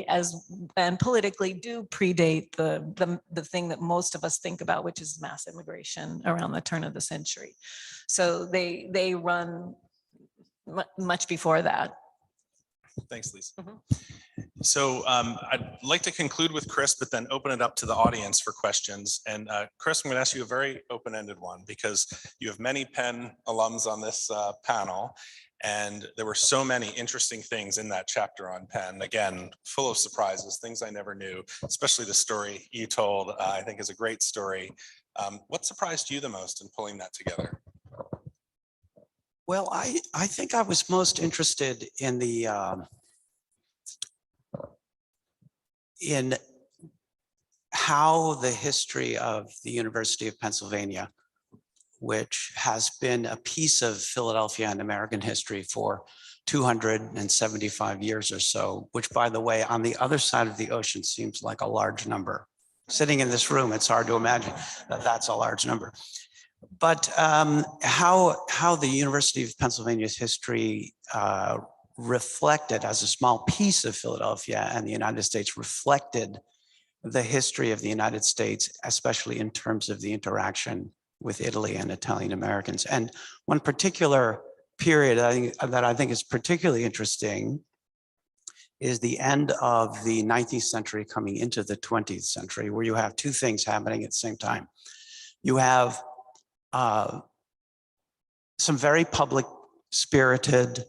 and politically do predate the thing that most of us think about, which is mass immigration around the turn of the century. So they run much before that. Thanks, Lisa. Mhm. So I'd like to conclude with Chris, but then open it up to the audience for questions. And Chris, I'm going to ask you a very open-ended one because you have many Penn alums on this panel. And there were so many interesting things in that chapter on Penn. Again, full of surprises, things I never knew, especially the story you told, I think is a great story. What surprised you the most in pulling that together? Well, I think I was most interested in the in how the history of the University of Pennsylvania, which has been a piece of Philadelphia and American history for 275 years or so, which, by the way, on the other side of the ocean seems like a large number. Sitting in this room, it's hard to imagine that that's a large number. But how the University of Pennsylvania's history reflected, as a small piece of Philadelphia and the United States, reflected the history of the United States, especially in terms of the interaction with Italy and Italian Americans. And one particular period that I think is particularly interesting is the end of the 19th century coming into the 20th century, where you have two things happening at the same time. You have some very public spirited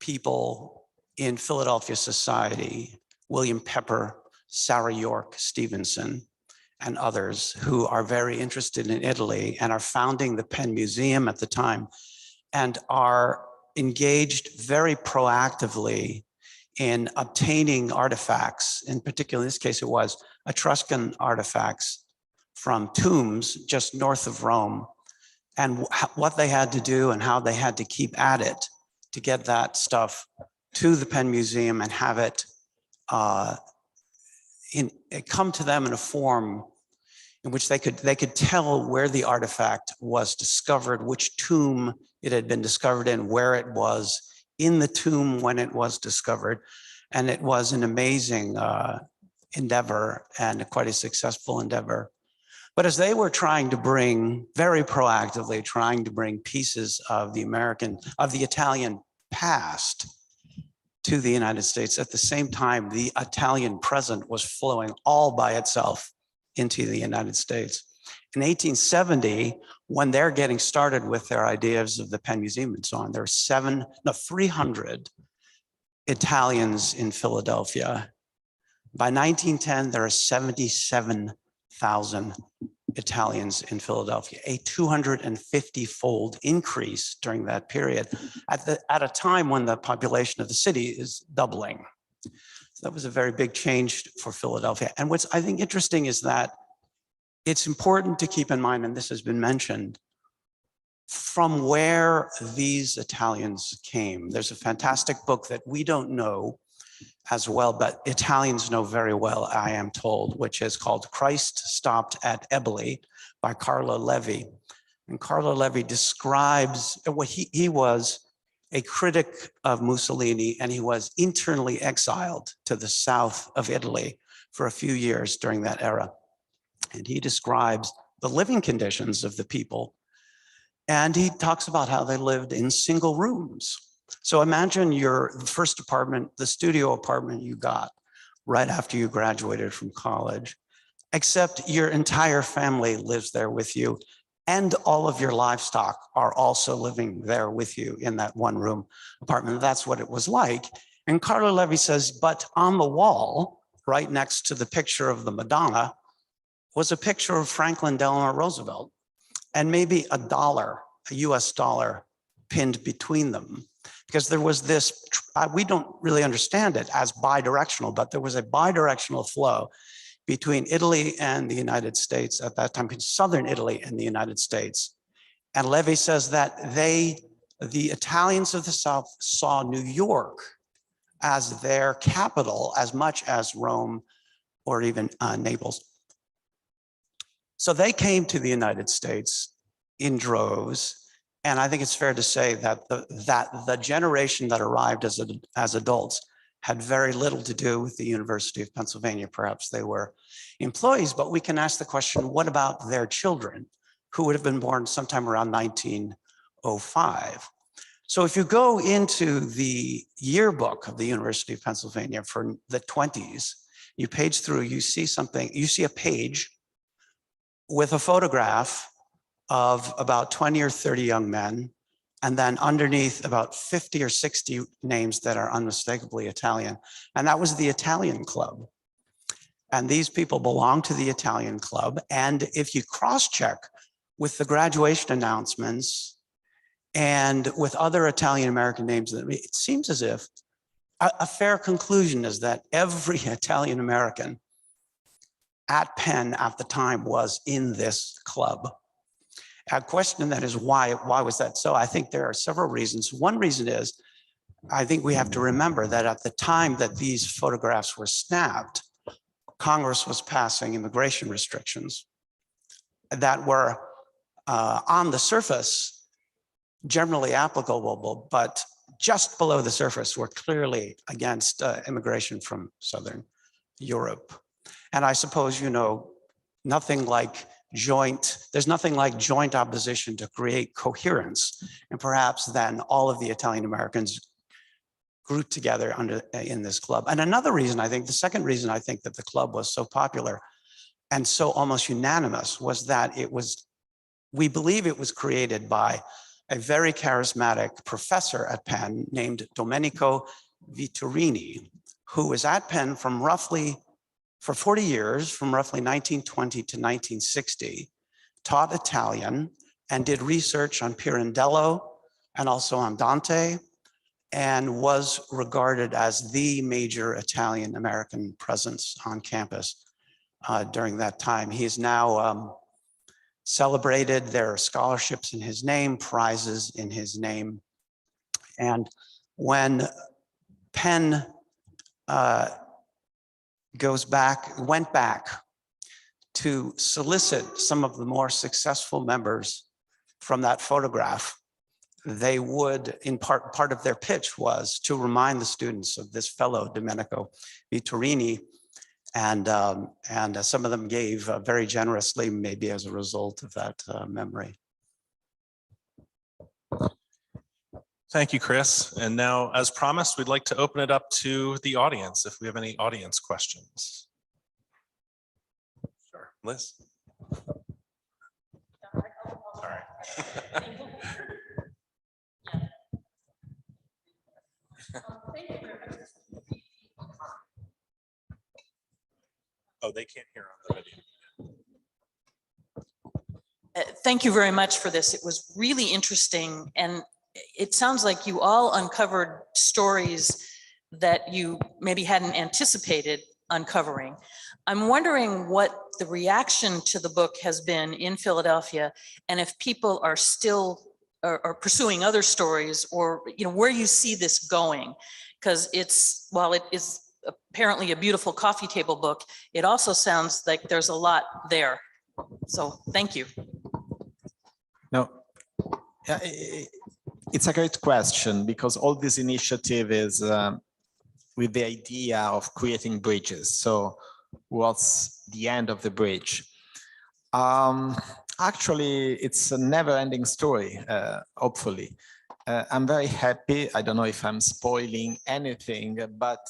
people in Philadelphia society, William Pepper, Sarah York Stevenson, and others who are very interested in Italy and are founding the Penn Museum at the time and are engaged very proactively in obtaining artifacts. In particular, in this case, it was Etruscan artifacts from tombs just north of Rome, and what they had to do and how they had to keep at it to get that stuff to the Penn Museum and have it come to them in a form in which they could tell where the artifact was discovered, which tomb it had been discovered in, where it was in the tomb when it was discovered. And it was an amazing endeavor and quite a successful endeavor. But as they were trying to bring, very proactively trying to bring pieces of the Italian past to the United States, at the same time, the Italian present was flowing all by itself into the United States. In 1870, when they're getting started with their ideas of the Penn Museum and so on, there are 300 Italians in Philadelphia. By 1910, there are 77,000 Italians in Philadelphia, a 250-fold increase during that period at a time when the population of the city is doubling. So that was a very big change for Philadelphia. And what's I think interesting is that it's important to keep in mind, and this has been mentioned, from where these Italians came. There's a fantastic book that we don't know as well, but Italians know very well, I am told, which is called Christ Stopped at Eboli by Carlo Levi. And Carlo Levi describes what he was a critic of Mussolini, and he was internally exiled to the south of Italy for a few years during that era. And he describes the living conditions of the people. And he talks about how they lived in single rooms. So imagine your first apartment, the studio apartment you got right after you graduated from college, except your entire family lives there with you, and all of your livestock are also living there with you in that one room apartment. That's what it was like. And Carlo Levi says, but on the wall, right next to the picture of the Madonna, was a picture of Franklin Delano Roosevelt, and maybe a US dollar pinned between them. Because there was this, we don't really understand it as bidirectional, but there was a bidirectional flow between Italy and the United States at that time, southern Italy and the United States. And Levi says that the Italians of the South saw New York as their capital as much as Rome or even Naples. So they came to the United States in droves. And I think it's fair to say that the generation that arrived as adults had very little to do with the University of Pennsylvania. Perhaps they were employees, but we can ask the question, what about their children who would have been born sometime around 1905? So if you go into the yearbook of the University of Pennsylvania for the 20s, you page through, you see something, you see a page with a photograph of about 20 or 30 young men, and then underneath about 50 or 60 names that are unmistakably Italian. And that was the Italian Club. And these people belong to the Italian Club. And if you cross-check with the graduation announcements and with other Italian-American names, it seems as if a fair conclusion is that every Italian-American at Penn at the time was in this club. A question that is why was that so? I think there are several reasons. One reason is, I think we have to remember that at the time that these photographs were snapped, Congress was passing immigration restrictions that were on the surface generally applicable, but just below the surface were clearly against immigration from Southern Europe. And I suppose, you know, there's nothing like joint opposition to create coherence. And perhaps then all of the Italian Americans grouped together in this club. And another reason, I think, the second reason I think that the club was so popular and so almost unanimous was that we believe it was created by a very charismatic professor at Penn named Domenico Vittorini, who was at Penn for 40 years, from roughly 1920 to 1960, taught Italian and did research on Pirandello and also on Dante, and was regarded as the major Italian-American presence on campus during that time. He is now celebrated. There are scholarships in his name, prizes in his name. And when Penn went back to solicit some of the more successful members from that photograph, they would, in part of their pitch was to remind the students of this fellow Domenico Vittorini, and some of them gave very generously, maybe as a result of that memory. Thank you, Chris. And now, as promised, we'd like to open it up to the audience if we have any audience questions. Sure, Liz. Sorry. Oh, they can't hear on the video. Thank you very much for this. It was really interesting, and it sounds like you all uncovered stories that you maybe hadn't anticipated uncovering. I'm wondering what the reaction to the book has been in Philadelphia, and if people are still are pursuing other stories, or where you see this going, because while it is apparently a beautiful coffee table book, it also sounds like there's a lot there. So thank you. No, it's a great question, because all this initiative is with the idea of creating bridges. So what's the end of the bridge? Actually, it's a never-ending story, hopefully. I'm very happy. I don't know if I'm spoiling anything, but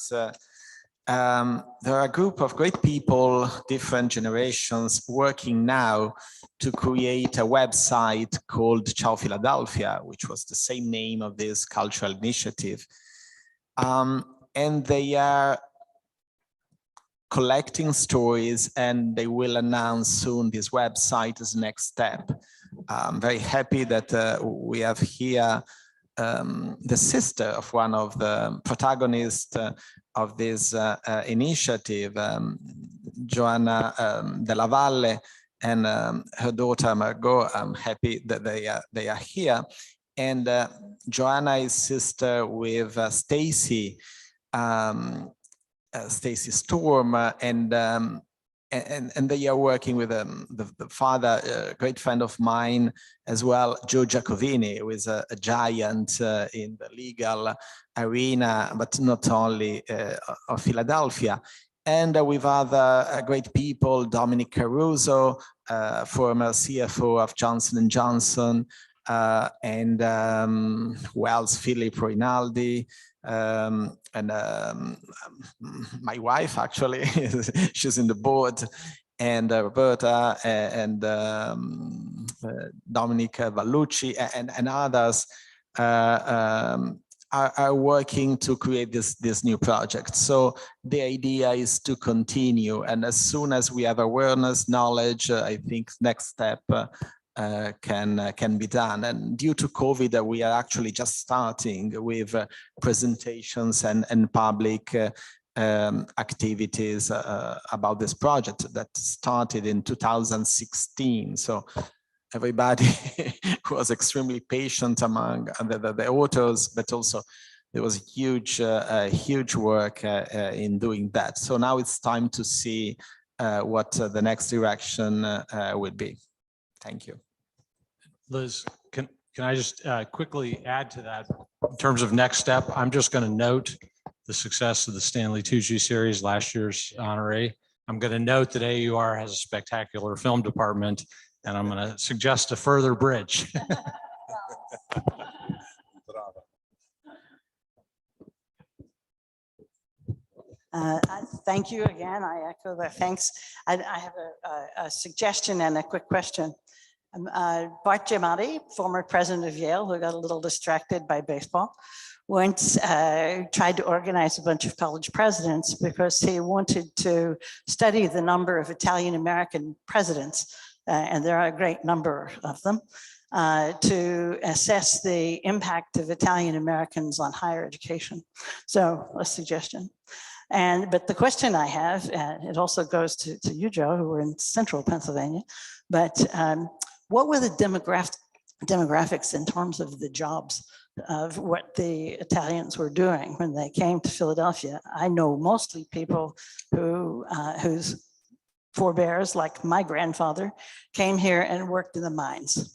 there are a group of great people, different generations, working now to create a website called Ciao Philadelphia, which was the same name of this cultural initiative. And they are collecting stories, and they will announce soon this website as next step. I'm very happy that we have here the sister of one of the protagonists of this initiative, Joanna Della Valle, and her daughter Margot. I'm happy that they are here. And Joanna is sister with Stacy Storm, and they are working with the father, a great friend of mine as well, Joe Giacovini, who is a giant in the legal arena, but not only of Philadelphia. And with other great people, Dominic Caruso, former CFO of Johnson & Johnson, and Wells Philip Rinaldi, and my wife, actually, she's in the board, and Roberta and Dominic Vallucci and others are working to create this new project. So the idea is to continue, and as soon as we have awareness, knowledge, I think next step can be done. And due to COVID, we are actually just starting with presentations and public activities about this project that started in 2016. So everybody was extremely patient among the authors, but also there was huge work in doing that. So now it's time to see what the next direction would be. Thank you. Liz, can I just quickly add to that? In terms of next step, I'm just going to note the success of the Stanley Tucci series, last year's honoree. I'm going to note that AUR has a spectacular film department, and I'm going to suggest a further bridge. Thank you again. I echo the thanks. I have a suggestion and a quick question. Bart Giamatti, former president of Yale, who got a little distracted by baseball, once tried to organize a bunch of college presidents because he wanted to study the number of Italian-American presidents, and there are a great number of them, to assess the impact of Italian-Americans on higher education. So a suggestion. But the question I have, it also goes to you, Joe, who are in central Pennsylvania, but what were the demographics in terms of the jobs of what the Italians were doing when they came to Philadelphia? I know mostly people whose forebears, like my grandfather, came here and worked in the mines.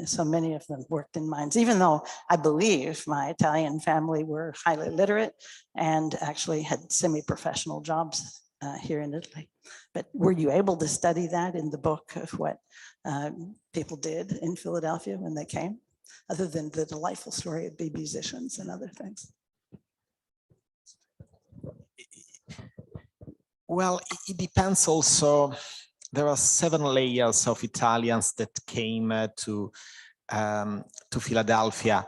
So many of them worked in mines, even though I believe my Italian family were highly literate and actually had semi-professional jobs here in Italy. But were you able to study that in the book of what people did in Philadelphia when they came, other than the delightful story of be musicians and other things? Well, it depends also. There are 7 layers of Italians that came to Philadelphia,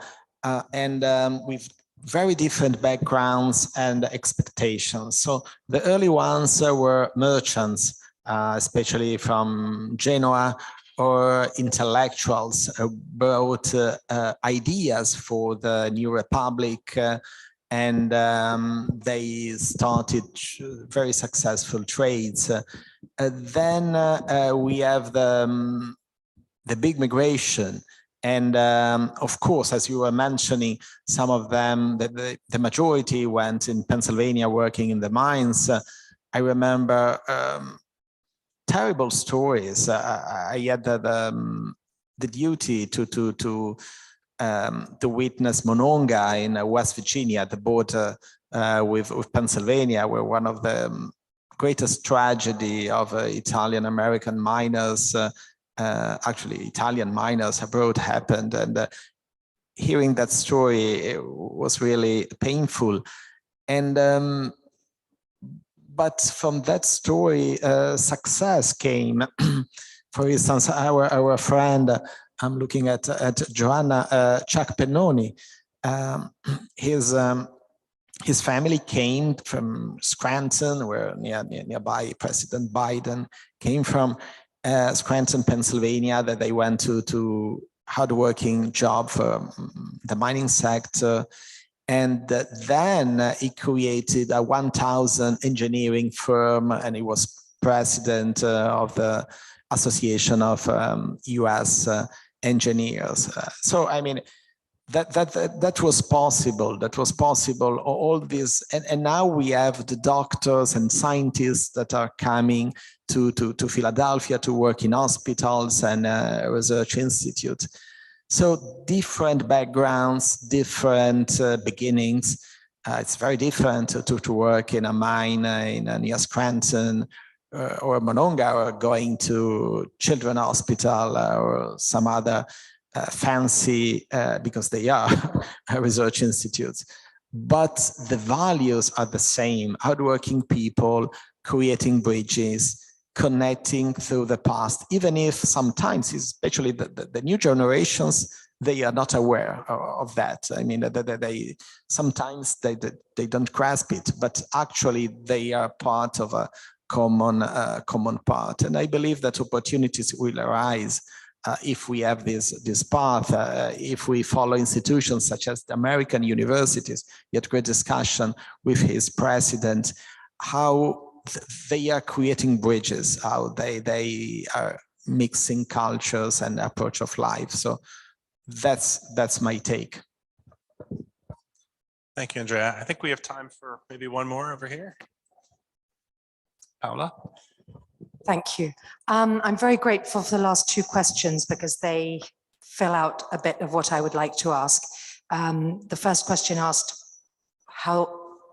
and with very different backgrounds and expectations. So the early ones were merchants, especially from Genoa, or intellectuals who brought ideas for the new republic, and they started very successful trades. Then we have the big migration. And of course, as you were mentioning, some of them, the majority went in Pennsylvania working in the mines. I remember terrible stories. I had the duty to witness Monongah in West Virginia, the border with Pennsylvania, where one of the greatest tragedy of Italian-American miners, actually Italian miners abroad, happened. And hearing that story, it was really painful. And but from that story, success came. For instance, our friend, I'm looking at Joanna, Chuck Pennoni, his family came from Scranton, where nearby President Biden came from, Scranton, Pennsylvania, that they went to hardworking job for the mining sector. And then he created a 1,000 engineering firm, and he was president of the Association of US Engineers. So, I mean, that was possible. That was possible. All this, and now we have the doctors and scientists that are coming to Philadelphia to work in hospitals and research institute. So different backgrounds, different beginnings. It's very different to work in a mine near Scranton or Monongah, or going to Children's Hospital or some other fancy because they are research institutes, but the values are the same. Hardworking people, creating bridges, connecting through the past, even if sometimes, especially the new generations, they are not aware of that. I mean, they sometimes they don't grasp it, but actually they are part of a common part. And I believe that opportunities will arise if we have this path, if we follow institutions such as the American universities. We had great discussion with his president, how they are creating bridges, how they are mixing cultures and approach of life. So that's my take. Thank you, Andrea. I think we have time for maybe one more over here. Paola? Thank you. I'm very grateful for the last two questions because they fill out a bit of what I would like to ask. The first question asked how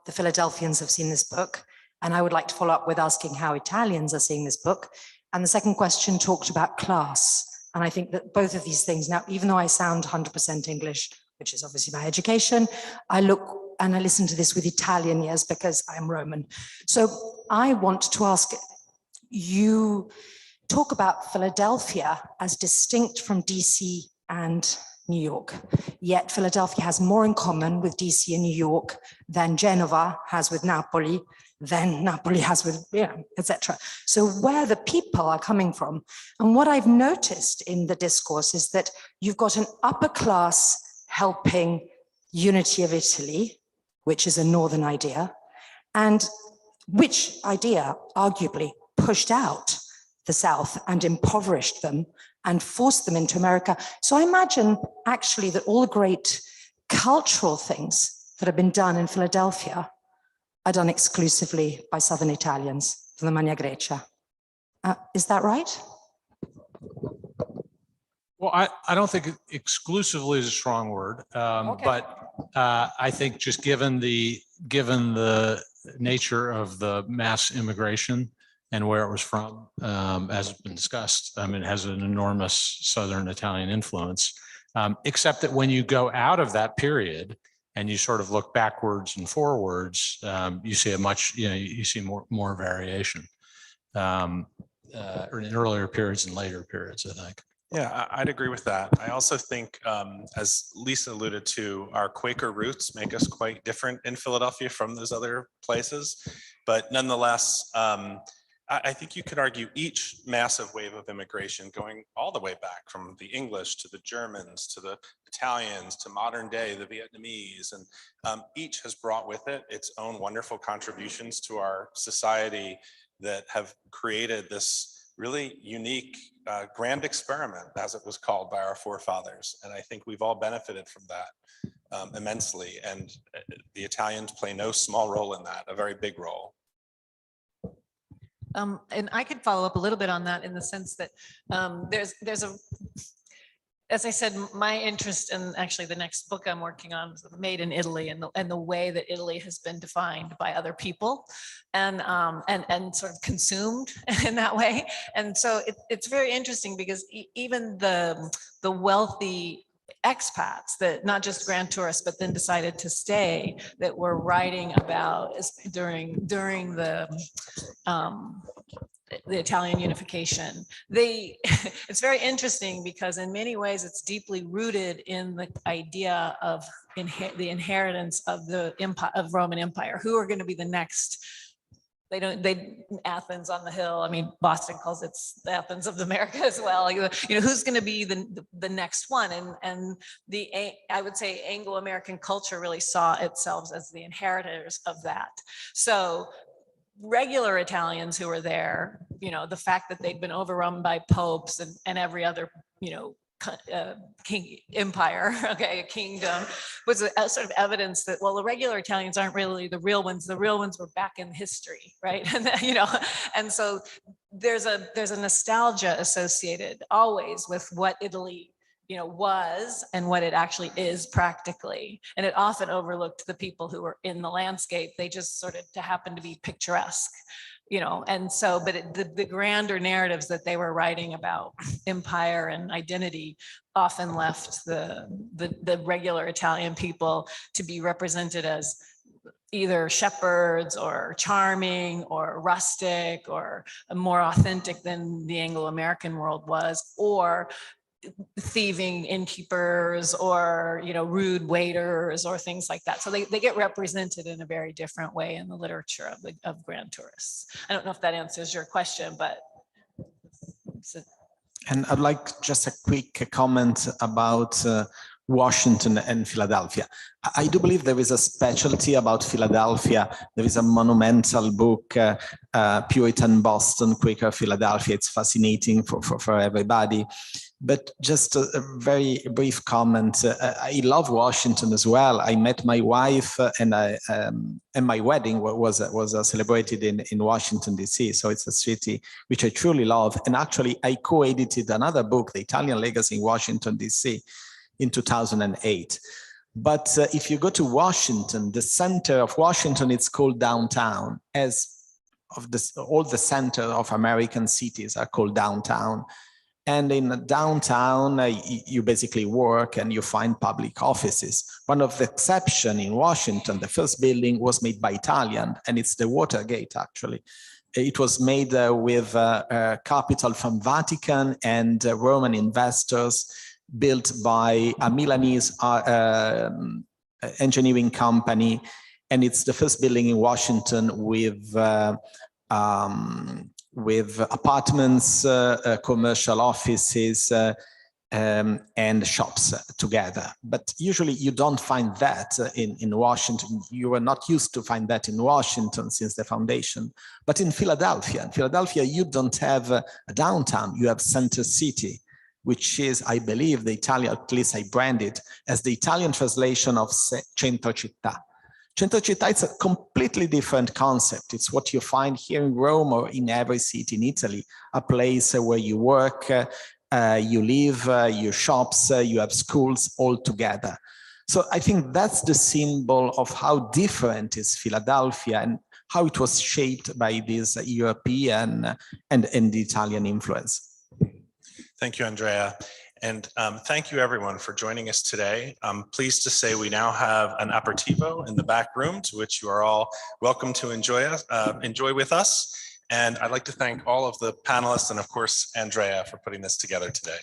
the Philadelphians have seen this book, and I would like to follow up with asking how Italians are seeing this book. And the second question talked about class. And I think that both of these things, now, even though I sound 100% English, which is obviously my education, I look and I listen to this with Italian ears because I'm Roman. So I want to ask, you talk about Philadelphia as distinct from DC and New York, yet Philadelphia has more in common with DC and New York than Genova has with Napoli, than Napoli has with, etc. So where the people are coming from, and what I've noticed in the discourse is that you've got an upper class helping unity of Italy, which is a northern idea, and which idea arguably pushed out the South and impoverished them and forced them into America. So I imagine actually that all the great cultural things that have been done in Philadelphia are done exclusively by Southern Italians from the Magna Grecia. Is that right? Well, I don't think exclusively is a strong word, Okay. but I think just given the nature of the mass immigration and where it was from, as has been discussed, it has an enormous Southern Italian influence, except that when you go out of that period and you sort of look backwards and forwards, you see you see more variation in earlier periods and later periods, I think. Yeah, I'd agree with that. I also think, as Lisa alluded to, our Quaker roots make us quite different in Philadelphia from those other places. But nonetheless, I think you could argue each massive wave of immigration going all the way back from the English to the Germans, to the Italians, to modern day, the Vietnamese, and each has brought with it its own wonderful contributions to our society that have created this really unique grand experiment, as it was called by our forefathers. And I think we've all benefited from that immensely. And the Italians play no small role in that, a very big role. And I could follow up a little bit on that in the sense that there's a, as I said, my interest in actually the next book I'm working on is Made in Italy, and the way that Italy has been defined by other people and sort of consumed in that way. And so it's very interesting because even the wealthy expats that not just grand tourists, but then decided to stay, that were writing about during the Italian unification. It's very interesting because in many ways it's deeply rooted in the idea of the inheritance of the empire, of Roman Empire. Who are going to be the next? Athens on the hill. I mean, Boston calls it the Athens of America as well. Who's going to be the next one? And I would say Anglo-American culture really saw itself as the inheritors of that. So regular Italians who were there, the fact that they'd been overrun by popes and every other, king empire, kingdom, was a sort of evidence that, well, the regular Italians aren't really the real ones. The real ones were back in history, right? And so there's a nostalgia associated always with what Italy was and what it actually is practically. And it often overlooked the people who were in the landscape. They just sort of happen to be picturesque, and so, but the grander narratives that they were writing about empire and identity often left the regular Italian people to be represented as either shepherds or charming or rustic or more authentic than the Anglo-American world was, or thieving innkeepers or rude waiters or things like that. So they get represented in a very different way in the literature of grand tourists. I don't know if that answers your question, but and I'd like just a quick comment about Washington and Philadelphia. I do believe there is a specialty about Philadelphia. There is a monumental book, Puritan Boston, Quaker Philadelphia. It's fascinating for everybody. But just a very brief comment. I love Washington as well. I met my wife and my wedding was celebrated in Washington, D.C. So it's a city which I truly love. And actually, I co-edited another book, The Italian Legacy in Washington, D.C. in 2008. But if you go to Washington, the center of Washington, it's called downtown, as of this, all the center of American cities are called downtown. And in downtown, you basically work and you find public offices. One of the exceptions in Washington, the first building was made by Italian, and it's the Watergate, actually. It was made with capital from Vatican and Roman investors, built by a Milanese engineering company. And it's the first building in Washington with apartments, commercial offices, and shops together. But usually you don't find that in Washington. You are not used to find that in Washington since the foundation. But in Philadelphia, you don't have a downtown, you have Center City, which is, I believe, the Italian, at least I brand it as the Italian translation of Centro Città. Centro Città is a completely different concept. It's what you find here in Rome or in every city in Italy, a place where you work, you live, your shops, you have schools all together. So I think that's the symbol of how different is Philadelphia and how it was shaped by this European and the Italian influence. Thank you, Andrea. And thank you everyone for joining us today. I'm pleased to say we now have an aperitivo in the back room to which you are all welcome to enjoy with us. And I'd like to thank all of the panelists and of course, Andrea for putting this together today.